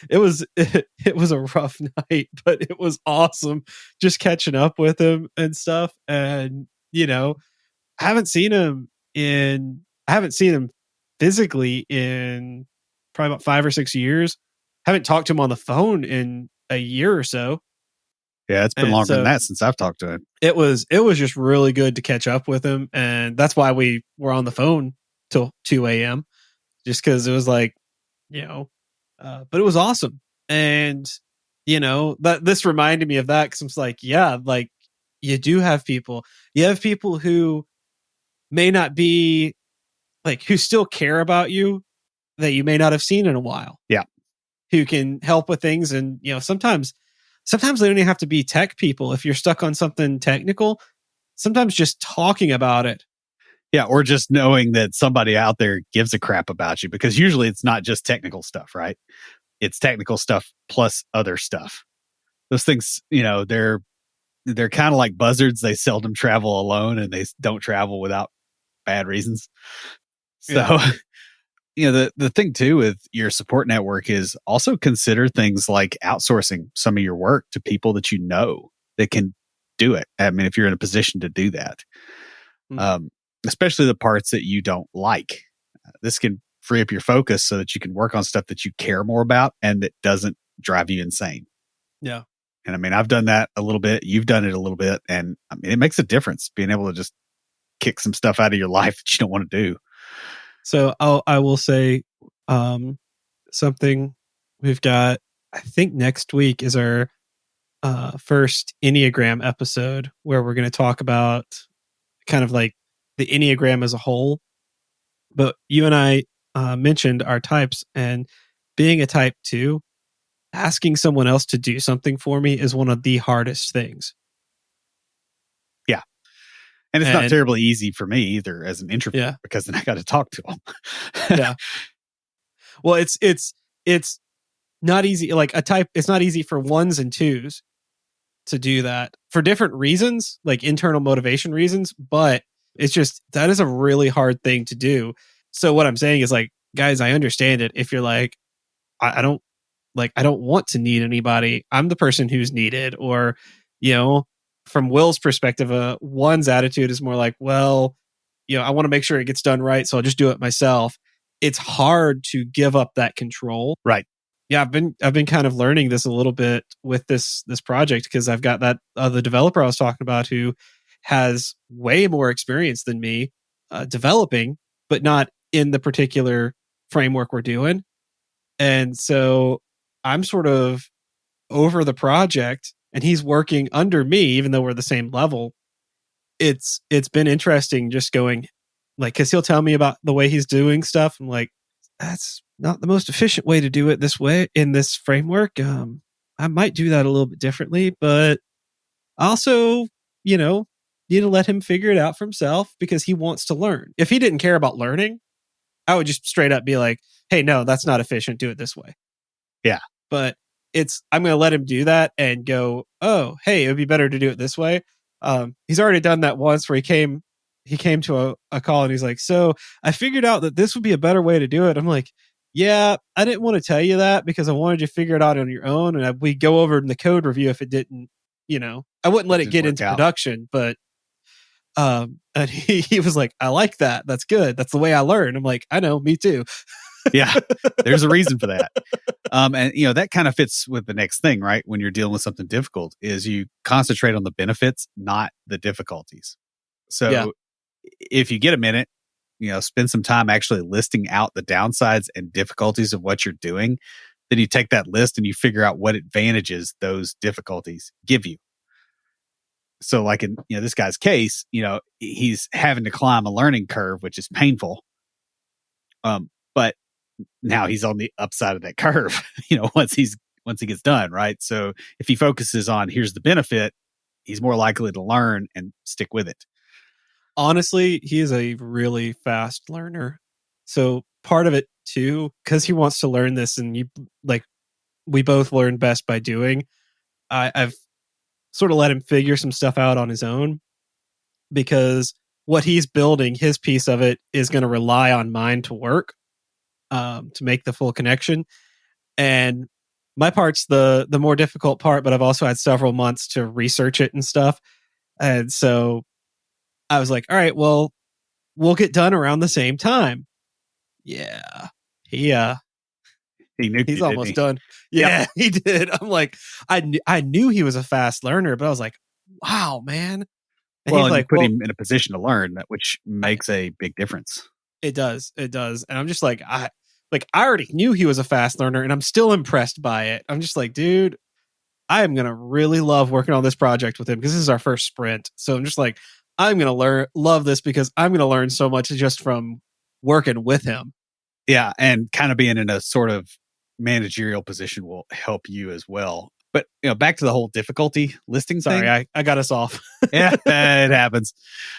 [SPEAKER 1] It was a rough night, but it was awesome just catching up with him and stuff. And, I haven't seen him physically in probably about 5 or 6 years. Haven't talked to him on the phone in a year or so.
[SPEAKER 2] Yeah, it's been
[SPEAKER 1] And
[SPEAKER 2] longer than
[SPEAKER 1] so
[SPEAKER 2] that since I've talked to him.
[SPEAKER 1] it was just really good to catch up with him. And that's why we were on the phone till 2 a.m. just because it was like, but it was awesome. And, that this reminded me of that because it's like, yeah, like you do have people. You have people who may not be like, who still care about you that you may not have seen in a while.
[SPEAKER 2] Yeah.
[SPEAKER 1] Who can help with things. And, sometimes they don't even have to be tech people. If you're stuck on something technical, sometimes just talking about it.
[SPEAKER 2] Yeah. Or just knowing that somebody out there gives a crap about you, because usually it's not just technical stuff, right? It's technical stuff plus other stuff. Those things, they're kind of like buzzards. They seldom travel alone, and they don't travel without bad reasons. So, the thing too with your support network is also consider things like outsourcing some of your work to people that you know that can do it. I mean, if you're in a position to do that, especially the parts that you don't like, this can free up your focus so that you can work on stuff that you care more about and that doesn't drive you insane.
[SPEAKER 1] Yeah.
[SPEAKER 2] And I mean, I've done that a little bit. You've done it a little bit. And I mean, it makes a difference being able to just kick some stuff out of your life that you don't want to do.
[SPEAKER 1] So I will say something we've got, I think next week is our first Enneagram episode where we're going to talk about kind of like the Enneagram as a whole. But you and I mentioned our types, and being a type 2, asking someone else to do something for me is one of the hardest things.
[SPEAKER 2] Yeah. And it's not terribly easy for me either as an introvert, because then I got to talk to them.
[SPEAKER 1] Yeah. Well, it's not easy. Like a type, it's not easy for 1s and 2s to do that for different reasons, like internal motivation reasons. But it's just, that is a really hard thing to do. So what I'm saying is like, guys, I understand it. If you're like, I don't want to need anybody. I'm the person who's needed. Or, from Will's perspective, 1's attitude is more like, well, I want to make sure it gets done right, so I'll just do it myself. It's hard to give up that control.
[SPEAKER 2] Right.
[SPEAKER 1] Yeah, I've been kind of learning this a little bit with this project, because I've got that the developer I was talking about who has way more experience than me developing, but not in the particular framework we're doing. And so I'm sort of over the project and he's working under me, even though we're the same level. It's been interesting just going like, cause he'll tell me about the way he's doing stuff. I'm like, that's not the most efficient way to do it this way in this framework. I might do that a little bit differently, but also, need to let him figure it out for himself because he wants to learn. If he didn't care about learning, I would just straight up be like, hey, no, that's not efficient. Do it this way.
[SPEAKER 2] Yeah.
[SPEAKER 1] But I'm going to let him do that and go, oh, hey, it would be better to do it this way. He's already done that once where he came to a call and he's like, so I figured out that this would be a better way to do it. I'm like, yeah, I didn't want to tell you that because I wanted you to figure it out on your own. And we go over in the code review if it didn't, I wouldn't let it get into production, but and he was like, I like that. That's good. That's the way I learn. I'm like, I know, me too.
[SPEAKER 2] Yeah, there's a reason for that. And that kind of fits with the next thing, right? When you're dealing with something difficult, is you concentrate on the benefits, not the difficulties. So if you get a minute, spend some time actually listing out the downsides and difficulties of what you're doing. Then you take that list and you figure out what advantages those difficulties give you. So like in this guy's case, he's having to climb a learning curve, which is painful. But now he's on the upside of that curve, once he gets done, right? So if he focuses on here's the benefit, he's more likely to learn and stick with it.
[SPEAKER 1] Honestly, he is a really fast learner. So part of it too, because he wants to learn this, and we both learn best by doing. I've sort of let him figure some stuff out on his own, because what he's building, his piece of it, is going to rely on mine to work, to make the full connection. And my part's the more difficult part, but I've also had several months to research it and stuff. And so I was like, all right, well, we'll get done around the same time. Yeah.
[SPEAKER 2] He nuked
[SPEAKER 1] He's
[SPEAKER 2] you, didn't
[SPEAKER 1] almost
[SPEAKER 2] he?
[SPEAKER 1] done. Yeah, he did. I'm like, I knew he was a fast learner, but I was like, wow, man. And
[SPEAKER 2] Well,
[SPEAKER 1] he's
[SPEAKER 2] and you
[SPEAKER 1] like,
[SPEAKER 2] put
[SPEAKER 1] well,
[SPEAKER 2] him in a position to learn, which
[SPEAKER 1] I,
[SPEAKER 2] makes a big difference.
[SPEAKER 1] it does, it does. And I'm just like, I already knew he was a fast learner, and I'm still impressed by it. I'm just like, dude, I am gonna really love working on this project with him because this is our first sprint. So I'm just like, I'm gonna love this because I'm gonna learn so much just from working with him.
[SPEAKER 2] Yeah, and kind of being in a sort of managerial position will help you as well. But back to the whole difficulty listing
[SPEAKER 1] Sorry,
[SPEAKER 2] thing.
[SPEAKER 1] I got us off.
[SPEAKER 2] Yeah, it happens.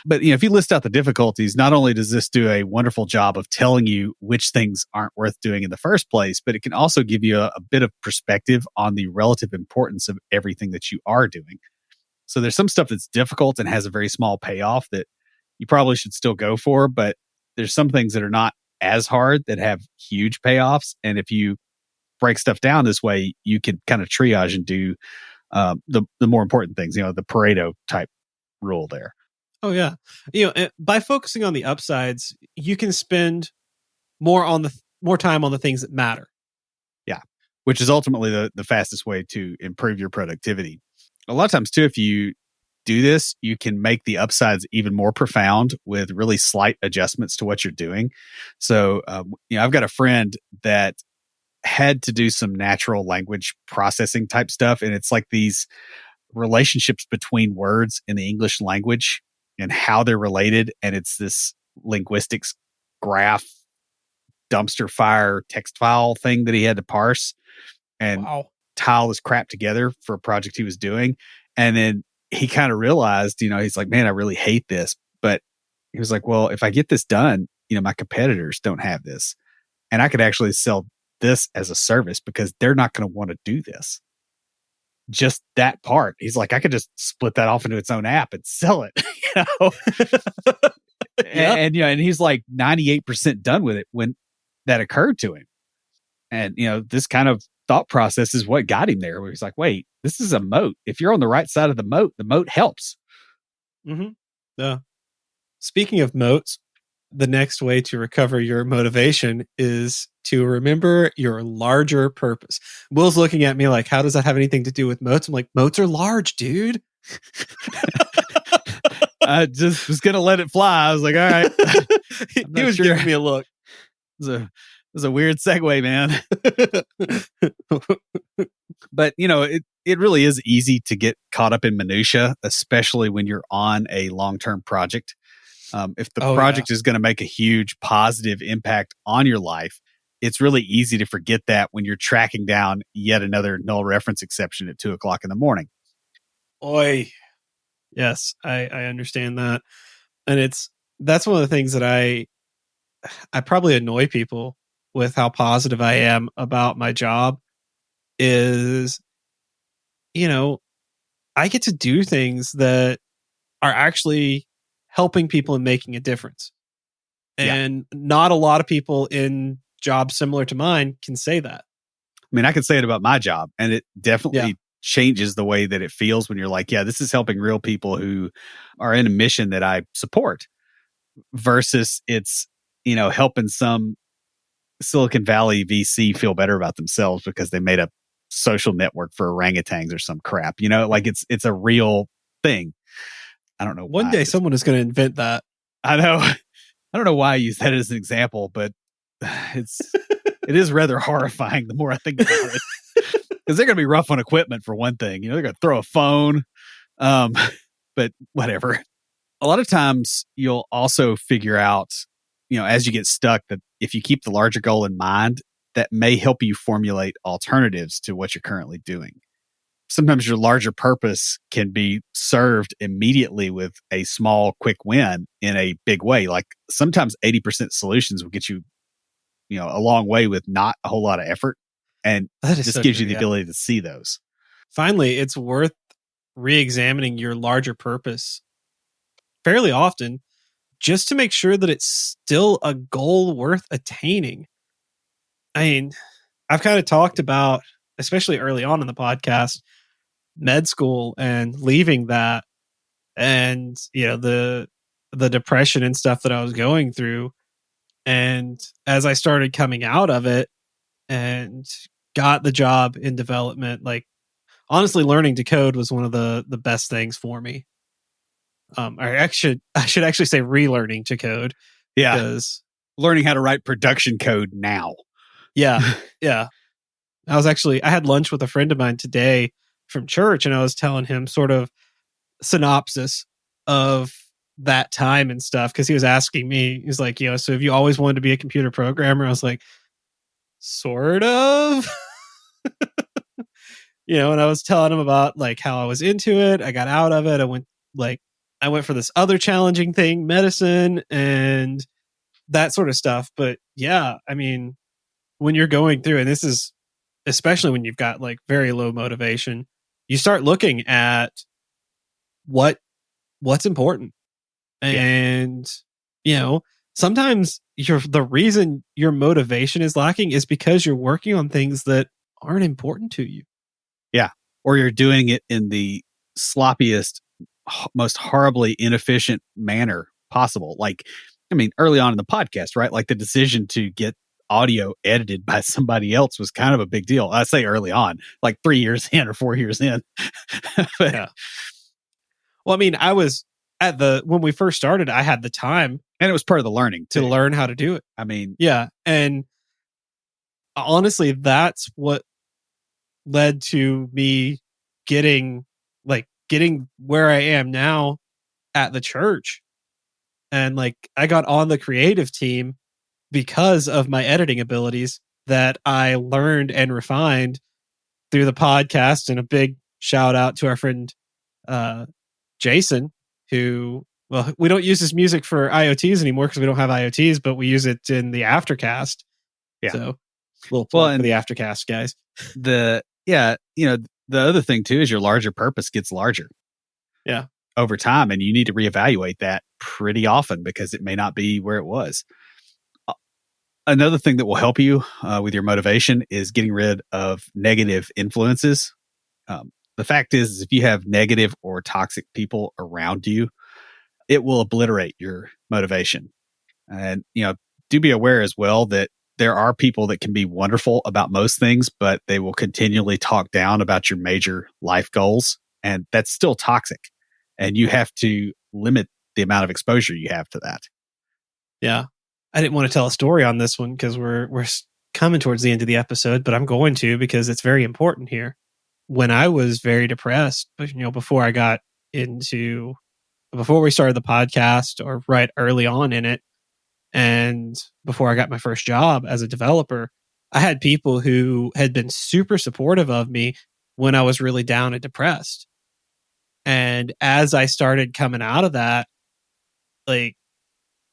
[SPEAKER 2] But if you list out the difficulties, not only does this do a wonderful job of telling you which things aren't worth doing in the first place, but it can also give you a bit of perspective on the relative importance of everything that you are doing. So there's some stuff that's difficult and has a very small payoff that you probably should still go for, but there's some things that are not as hard that have huge payoffs. And if you break stuff down this way, you can kind of triage and do the more important things, the Pareto type rule there.
[SPEAKER 1] Oh yeah, by focusing on the upsides, you can spend more time on the things that matter.
[SPEAKER 2] Yeah, which is ultimately the fastest way to improve your productivity. A lot of times too, if you do this, you can make the upsides even more profound with really slight adjustments to what you're doing. So, I've got a friend that had to do some natural language processing type stuff, and it's like these relationships between words in the English language and how they're related. And it's this linguistics graph dumpster fire text file thing that he had to parse and
[SPEAKER 1] Wow.
[SPEAKER 2] tile this crap together for a project he was doing. And then he kind of realized, he's like, man, I really hate this. But he was like, well, if I get this done, my competitors don't have this. And I could actually sell this as a service because they're not going to want to do this. Just that part. He's like, I could just split that off into its own app and sell it.
[SPEAKER 1] Yeah.
[SPEAKER 2] And he's like 98% done with it when that occurred to him. And, this kind of thought process is what got him there, where he's like, wait, this is a moat. If you're on the right side of the moat helps.
[SPEAKER 1] Mm-hmm. Yeah. Speaking of moats, the next way to recover your motivation is to remember your larger purpose. Will's looking at me like, how does that have anything to do with moats? I'm like, moats are large, dude.
[SPEAKER 2] I just was going to let it fly. I was like, all right.
[SPEAKER 1] He was giving me a look.
[SPEAKER 2] It was a weird segue, man. But, it really is easy to get caught up in minutia, especially when you're on a long-term project. If the project is going to make a huge positive impact on your life, it's really easy to forget that when you're tracking down yet another null reference exception at 2:00 in the morning.
[SPEAKER 1] Oi. Yes, I understand that. And that's one of the things that I probably annoy people with how positive I am about my job is, I get to do things that are actually helping people and making a difference. And not a lot of people in jobs similar to mine can say that.
[SPEAKER 2] I mean, I can say it about my job, and it definitely changes the way that it feels when you're like, yeah, this is helping real people who are in a mission that I support, versus it's, helping some Silicon Valley VC feel better about themselves because they made a social network for orangutans or some crap. Like it's a real thing. I don't know.
[SPEAKER 1] One day someone is going to invent that.
[SPEAKER 2] I know. I don't know why I use that as an example, but it is rather horrifying the more I think about it. Because they're going to be rough on equipment for one thing. They're going to throw a phone. But whatever. A lot of times you'll also figure out, as you get stuck, that if you keep the larger goal in mind, that may help you formulate alternatives to what you're currently doing. Sometimes your larger purpose can be served immediately with a small, quick win in a big way. Like sometimes 80% solutions will get you, a long way with not a whole lot of effort. And that just gives you the ability to see those.
[SPEAKER 1] Finally, it's worth re-examining your larger purpose fairly often just to make sure that it's still a goal worth attaining. I mean, I've kind of talked about, especially early on in the podcast, med school and leaving that, and the depression and stuff that I was going through. And as I started coming out of it, and got the job in development. Like, honestly, learning to code was one of the best things for me. I should actually say relearning to code.
[SPEAKER 2] Yeah.
[SPEAKER 1] Because
[SPEAKER 2] learning how to write production code now.
[SPEAKER 1] Yeah. Yeah. I had lunch with a friend of mine today from church, and I was telling him sort of synopsis of that time and stuff, because he was asking me, he's like, so have you always wanted to be a computer programmer? I was like, sort of. And I was telling him about like how I was into it. I got out of it. I went for this other challenging thing, medicine and that sort of stuff. But yeah, I mean, when you're going through, and this is especially when you've got like very low motivation, you start looking at what's important. And sometimes the reason your motivation is lacking is because you're working on things that aren't important to you.
[SPEAKER 2] Yeah. Or you're doing it in the sloppiest, most horribly inefficient manner possible. Like, I mean, early on in the podcast, right? Like the decision to get audio edited by somebody else was kind of a big deal. I say early on, like 3 years in or 4 years in.
[SPEAKER 1] Yeah. Well, I mean, I was when we first started, I had the time.
[SPEAKER 2] And it was part of the learning
[SPEAKER 1] to learn how to do it.
[SPEAKER 2] I mean,
[SPEAKER 1] yeah. And honestly, that's what led to me getting where I am now at the church. And like, I got on the creative team because of my editing abilities that I learned and refined through the podcast. And a big shout out to our friend, Jason, who, well, we don't use his music for IoTs anymore because we don't have IoTs, but we use it in the Aftercast.
[SPEAKER 2] Yeah.
[SPEAKER 1] So a little plug for the Aftercast guys.
[SPEAKER 2] The other thing too is your larger purpose gets larger.
[SPEAKER 1] Yeah.
[SPEAKER 2] Over time, and you need to reevaluate that pretty often because it may not be where it was. Another thing that will help you with your motivation is getting rid of negative influences. The fact is, if you have negative or toxic people around you, it will obliterate your motivation. And, do be aware as well that there are people that can be wonderful about most things, but they will continually talk down about your major life goals. And that's still toxic. And you have to limit the amount of exposure you have to that.
[SPEAKER 1] Yeah. I didn't want to tell a story on this one because we're coming towards the end of the episode, but I'm going to because it's very important here. When I was very depressed, before we started the podcast or right early on in it, and before I got my first job as a developer, I had people who had been super supportive of me when I was really down and depressed. And as I started coming out of that, like,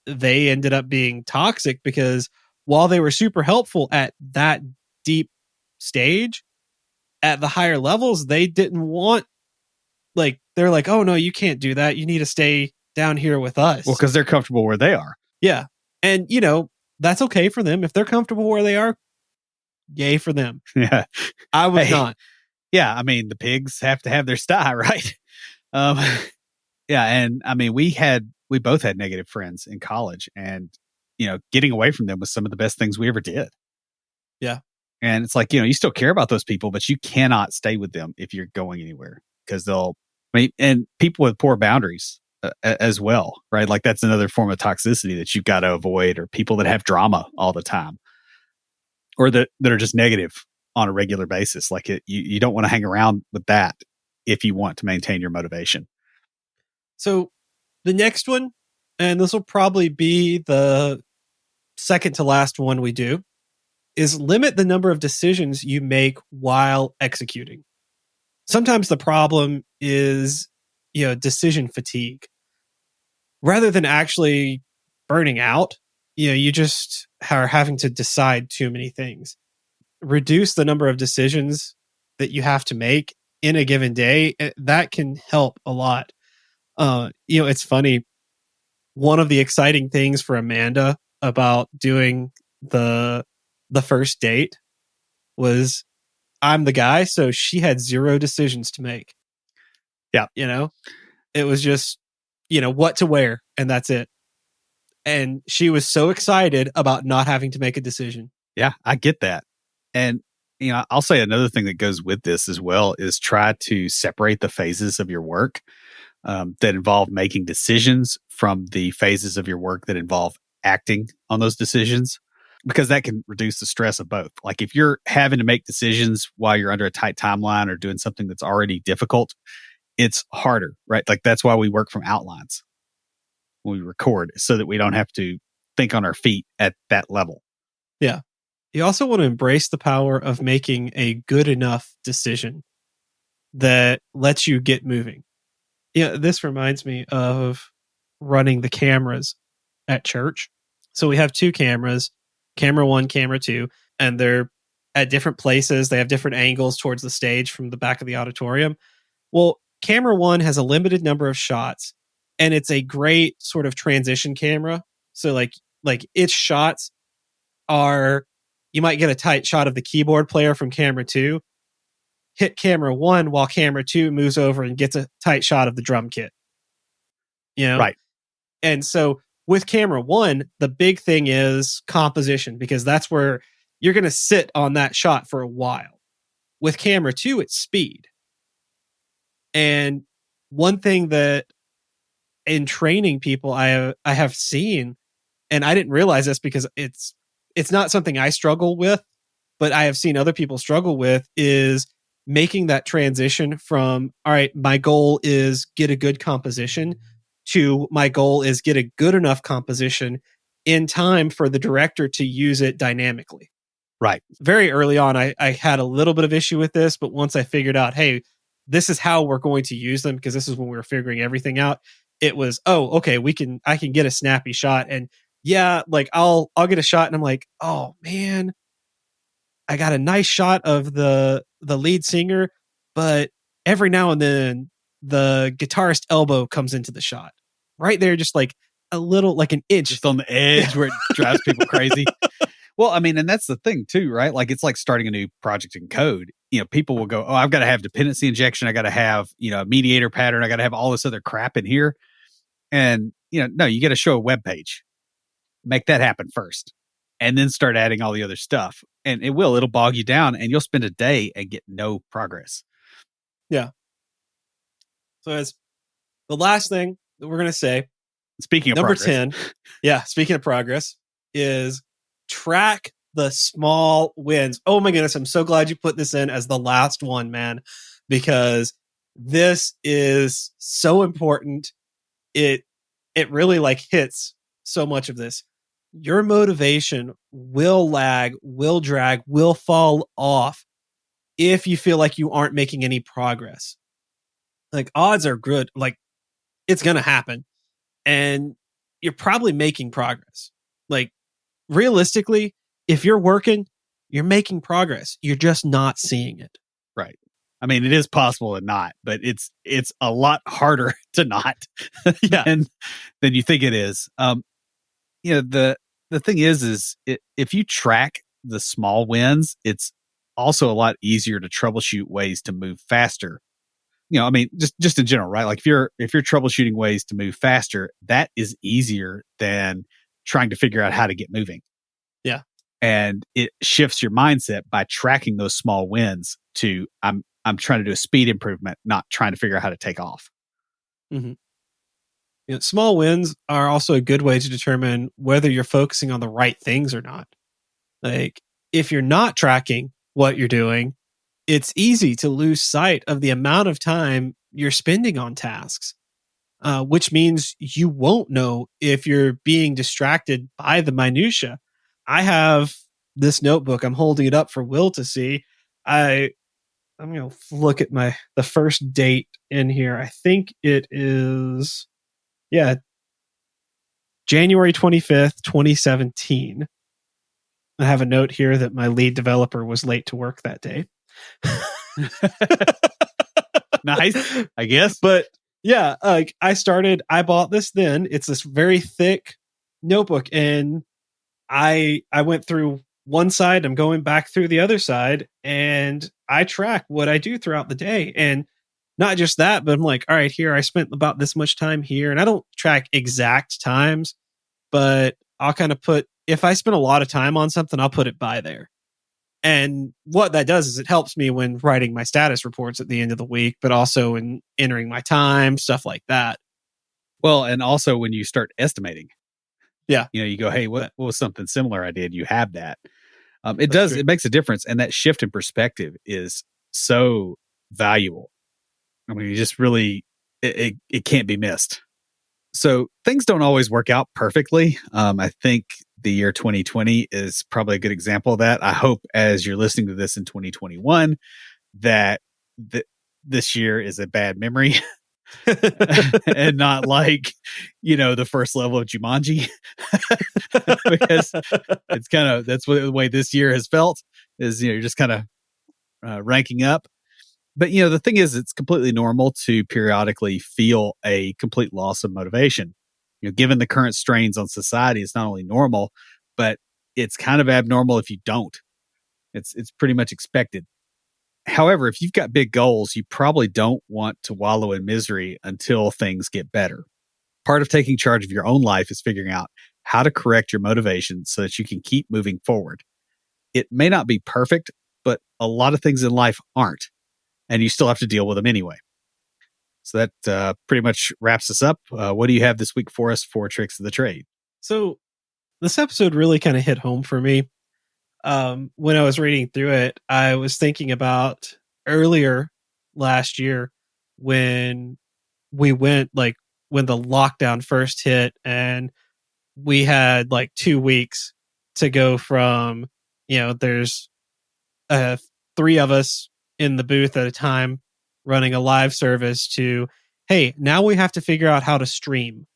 [SPEAKER 1] they ended up being toxic because while they were super helpful at that deep stage, at the higher levels, they didn't want, like, they're like, oh no, you can't do that. You need to stay down here with us.
[SPEAKER 2] Well, because they're comfortable where they are.
[SPEAKER 1] Yeah. And, that's okay for them. If they're comfortable where they are, yay for them.
[SPEAKER 2] Yeah.
[SPEAKER 1] I was not.
[SPEAKER 2] Yeah. I mean, the pigs have to have their style, right? Yeah. And I mean, we both had negative friends in college, and, getting away from them was some of the best things we ever did.
[SPEAKER 1] Yeah.
[SPEAKER 2] And it's like, you still care about those people, but you cannot stay with them if you're going anywhere because and people with poor boundaries as well, right? Like that's another form of toxicity that you've got to avoid, or people that have drama all the time, or that are just negative on a regular basis. Like you don't want to hang around with that if you want to maintain your motivation.
[SPEAKER 1] So the next one, and this will probably be the second to last one we do, is limit the number of decisions you make while executing. Sometimes the problem is, decision fatigue. Rather than actually burning out, you just are having to decide too many things. Reduce the number of decisions that you have to make in a given day. That can help a lot. It's funny. One of the exciting things for Amanda about doing the first date was I'm the guy, so she had 0 decisions to make.
[SPEAKER 2] Yeah.
[SPEAKER 1] It was just, what to wear, and that's it. And she was so excited about not having to make a decision.
[SPEAKER 2] Yeah, I get that. And, I'll say another thing that goes with this as well is try to separate the phases of your work that involve making decisions from the phases of your work that involve acting on those decisions, because that can reduce the stress of both. Like if you're having to make decisions while you're under a tight timeline or doing something that's already difficult, it's harder, right? Like that's why we work from outlines when we record, so that we don't have to think on our feet at that level.
[SPEAKER 1] Yeah. You also want to embrace the power of making a good enough decision that lets you get moving. Yeah, this reminds me of running the cameras at church. So we have 2 cameras, camera 1, camera 2, and they're at different places. They have different angles towards the stage from the back of the auditorium. Well, camera 1 has a limited number of shots, and it's a great sort of transition camera. So like its shots are, you might get a tight shot of the keyboard player from camera 2, hit camera 1 while camera 2 moves over and gets a tight shot of the drum kit.
[SPEAKER 2] Right.
[SPEAKER 1] And so with camera 1, the big thing is composition, because that's where you're going to sit on that shot for a while. With camera 2, it's speed. And one thing that in training people I have seen, and I didn't realize this because it's not something I struggle with, but I have seen other people struggle with, is making that transition from, all right, my goal is get a good composition, to my goal is get a good enough composition in time for the director to use it dynamically.
[SPEAKER 2] Right.
[SPEAKER 1] Very early on, I had a little bit of issue with this, but once I figured out, hey, this is how we're going to use them, because this is when we were figuring everything out, it was, oh, okay, I can get a snappy shot. And yeah, like I'll get a shot and I'm like, oh man, I got a nice shot of the lead singer, but every now and then the guitarist elbow comes into the shot. Right there, just like a little, like an inch.
[SPEAKER 2] Just on the edge where it drives people crazy. Well, I mean, and that's the thing too, right? Like it's like starting a new project in code. People will go, oh, I've got to have dependency injection. I got to have, a mediator pattern. I got to have all this other crap in here. And, no, you got to show a web page. Make that happen first. And then start adding all the other stuff. And it'll bog you down, and you'll spend a day and get no progress.
[SPEAKER 1] Yeah. So as the last thing that we're going to say,
[SPEAKER 2] speaking of
[SPEAKER 1] number
[SPEAKER 2] progress.
[SPEAKER 1] 10, yeah, speaking of progress, is track the small wins. Oh my goodness, I'm so glad you put this in as the last one, man, because this is so important. It really like hits so much of this. Your motivation will lag, will drag, will fall off if you feel like you aren't making any progress. Like odds are good, like it's going to happen, and you're probably making progress. Like realistically, if you're working, you're making progress. You're just not seeing it.
[SPEAKER 2] Right. I mean, it is possible to not, but it's a lot harder to not than you think it is. The thing is if you track the small wins, it's also a lot easier to troubleshoot ways to move faster. I mean, just in general, right? Like if you're troubleshooting ways to move faster, that is easier than trying to figure out how to get moving.
[SPEAKER 1] Yeah.
[SPEAKER 2] And it shifts your mindset by tracking those small wins to I'm trying to do a speed improvement, not trying to figure out how to take off.
[SPEAKER 1] Mm-hmm. Small wins are also a good way to determine whether you're focusing on the right things or not. Like if you're not tracking what you're doing, it's easy to lose sight of the amount of time you're spending on tasks, which means you won't know if you're being distracted by the minutia. I have this notebook. I'm holding it up for Will to see. I'm going to look at the first date in here. I think it is, January 25th, 2017. I have a note here that my lead developer was late to work that day.
[SPEAKER 2] Nice, I guess.
[SPEAKER 1] But yeah, like I bought this then. It's this very thick notebook, and I went through one side, I'm going back through the other side, and I track what I do throughout the day. And not just that, but I'm like, all right, here I spent about this much time here. And I don't track exact times, but I'll kind of put, if I spend a lot of time on something, I'll put it by there. And what that does is it helps me when writing my status reports at the end of the week, but also in entering my time, stuff like that.
[SPEAKER 2] Well, and also when you start estimating,
[SPEAKER 1] Yeah.
[SPEAKER 2] you go, hey, what was something similar I did? You have that.
[SPEAKER 1] That's true.
[SPEAKER 2] It makes a difference. And that shift in perspective is so valuable. I mean, you just really, it can't be missed. So things don't always work out perfectly. I think the year 2020 is probably a good example of that. I hope as you're listening to this in 2021 that this year is a bad memory and not like, the first level of Jumanji, because it's kind of, that's what the way this year has felt is, you're just kind of ranking up. But, the thing is, it's completely normal to periodically feel a complete loss of motivation. Given the current strains on society, it's not only normal, but it's kind of abnormal if you don't. It's pretty much expected. However, if you've got big goals, you probably don't want to wallow in misery until things get better. Part of taking charge of your own life is figuring out how to correct your motivation so that you can keep moving forward. It may not be perfect, but a lot of things in life aren't, and you still have to deal with them anyway. So that pretty much wraps us up. What do you have this week for us for Tricks of the Trade?
[SPEAKER 1] So this episode really kind of hit home for me. When I was reading through it, I was thinking about earlier last year when we went, like, when the lockdown first hit and we had like 2 weeks to go from, there's 3 of us in the booth at a time running a live service to, hey, now we have to figure out how to stream.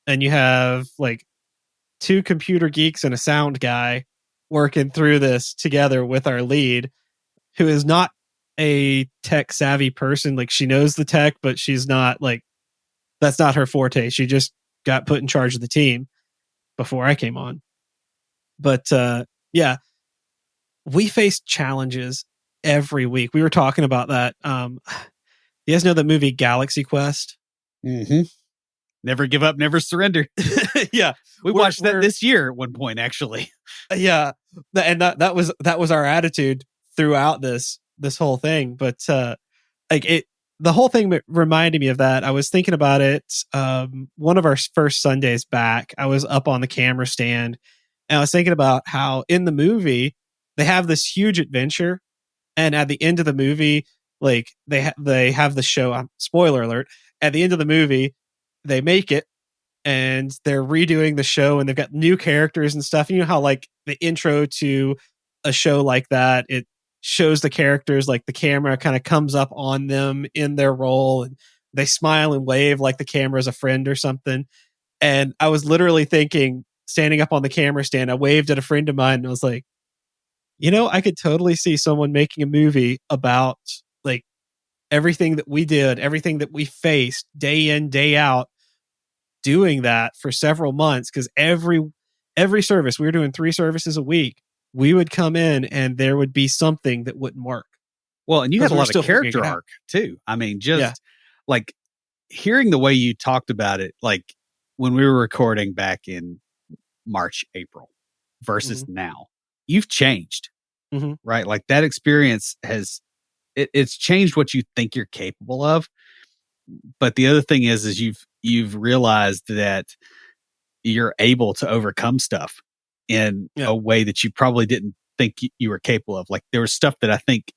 [SPEAKER 1] And you have like 2 computer geeks and a sound guy working through this together with our lead, who is not a tech savvy person. Like, she knows the tech, but she's not like, that's not her forte. She just got put in charge of the team before I came on. But yeah, we faced challenges every week. We were talking about that. You guys know the movie Galaxy Quest?
[SPEAKER 2] Mm-hmm. Never give up, never surrender.
[SPEAKER 1] Yeah,
[SPEAKER 2] we watched that this year at one point, actually.
[SPEAKER 1] Yeah, and that was our attitude throughout this whole thing. But the whole thing reminded me of that. I was thinking about it. One of our first Sundays back, I was up on the camera stand, and I was thinking about how in the movie they have this huge adventure, and at the end of the movie, like they have the show. Spoiler alert! At the end of the movie, they make it, and they're redoing the show, and they've got new characters and stuff. You know how like the intro to a show like that, it shows the characters, like the camera kind of comes up on them in their role, and they smile and wave like the camera is a friend or something. And I was literally thinking, standing up on the camera stand, I waved at a friend of mine and I was like, I could totally see someone making a movie about like everything that we did, everything that we faced day in, day out, doing that for several months. Because every service, we were doing 3 services a week, we would come in and there would be something that wouldn't work.
[SPEAKER 2] Well, and you had a lot of character arc too. I mean, like hearing the way you talked about it, like when we were recording back in March, April versus now, you've changed, right? Like that experience it's changed what you think you're capable of. But the other thing is you've realized that you're able to overcome stuff in a way that you probably didn't think you were capable of. Like there was stuff that I think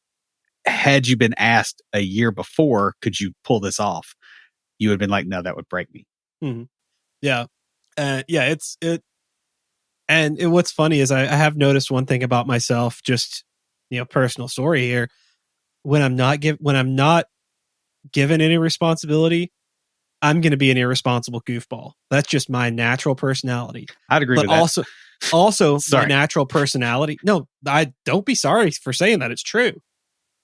[SPEAKER 2] had you been asked a year before, could you pull this off? You would have been like, no, that would break me.
[SPEAKER 1] Mm-hmm. Yeah. And what's funny is I have noticed one thing about myself, just, personal story here. When I'm not given any responsibility, I'm going to be an irresponsible goofball. That's just my natural personality.
[SPEAKER 2] I'd agree with that.
[SPEAKER 1] Also my natural personality. No, I don't be sorry for saying that. It's true.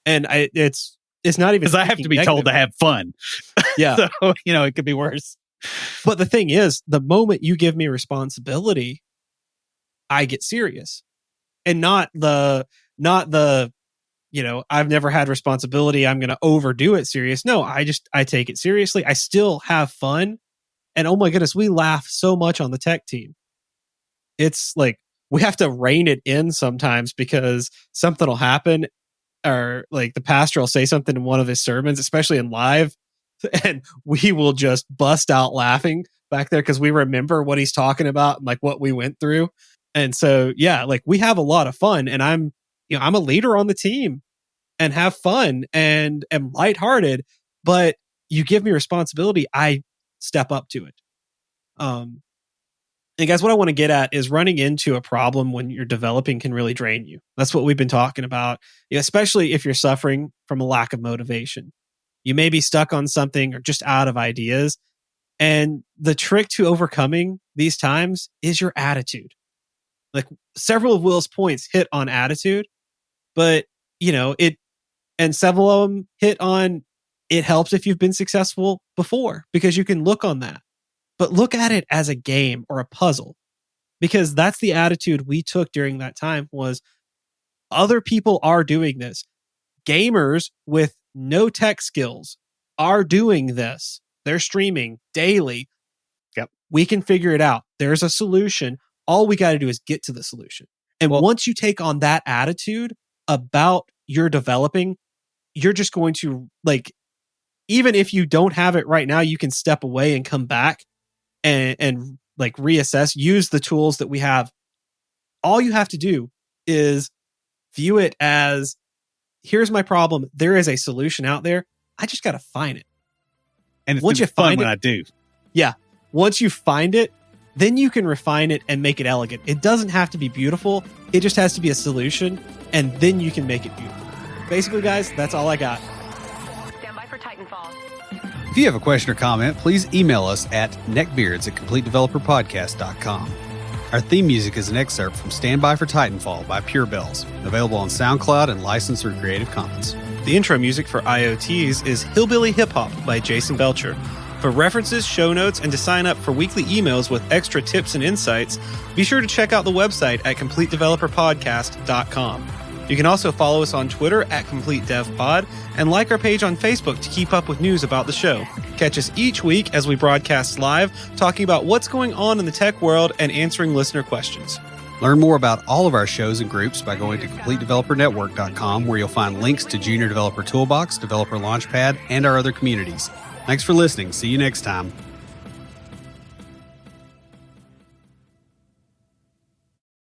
[SPEAKER 1] And it's not even
[SPEAKER 2] because I have to be told to have fun.
[SPEAKER 1] Yeah.
[SPEAKER 2] So, it could be worse.
[SPEAKER 1] But the thing is, the moment you give me responsibility, I get serious. And not the I've never had responsibility, I'm going to overdo it serious. No, I take it seriously. I still have fun. And oh my goodness, we laugh so much on the tech team. It's like we have to rein it in sometimes because something will happen, or like the pastor will say something in one of his sermons, especially in live, and we will just bust out laughing back there because we remember what he's talking about and like what we went through. And so, yeah, like we have a lot of fun, and I'm a leader on the team and have fun and am lighthearted, but you give me responsibility, I step up to it. And guys, what I want to get at is running into a problem when you're developing can really drain you. That's what we've been talking about, especially if you're suffering from a lack of motivation. You may be stuck on something or just out of ideas. And the trick to overcoming these times is your attitude. Like several of Will's points hit on attitude, but and several of them hit on it helps if you've been successful before because you can look on that. But look at it as a game or a puzzle, because that's the attitude we took during that time was other people are doing this. Gamers with no tech skills are doing this. They're streaming daily.
[SPEAKER 2] Yep.
[SPEAKER 1] We can figure it out. There's a solution. All we got to do is get to the solution. And once you take on that attitude about your developing, you're just going to, like, even if you don't have it right now, you can step away and come back and like reassess, use the tools that we have. All you have to do is view it as, here's my problem. There is a solution out there. I just got to find it.
[SPEAKER 2] And it's once you find it, when I do.
[SPEAKER 1] Yeah. Once you find it, then you can refine it and make it elegant. It doesn't have to be beautiful. It just has to be a solution, and then you can make it beautiful. Basically, guys, that's all I got.
[SPEAKER 3] Stand by for Titanfall.
[SPEAKER 2] If you have a question or comment, please email us at neckbeards@CompleteDeveloperPodcast.com. Our theme music is an excerpt from Stand By for Titanfall by Pure Bells, available on SoundCloud and licensed through Creative Commons.
[SPEAKER 1] The intro music for IoTs is Hillbilly Hip Hop by Jason Belcher. For references, show notes, and to sign up for weekly emails with extra tips and insights, be sure to check out the website at CompleteDeveloperPodcast.com. You can also follow us on Twitter at CompleteDevPod and like our page on Facebook to keep up with news about the show. Catch us each week as we broadcast live, talking about what's going on in the tech world and answering listener questions.
[SPEAKER 2] Learn more about all of our shows and groups by going to CompleteDeveloperNetwork.com, where you'll find links to Junior Developer Toolbox, Developer Launchpad, and our other communities. Thanks for listening. See you next time.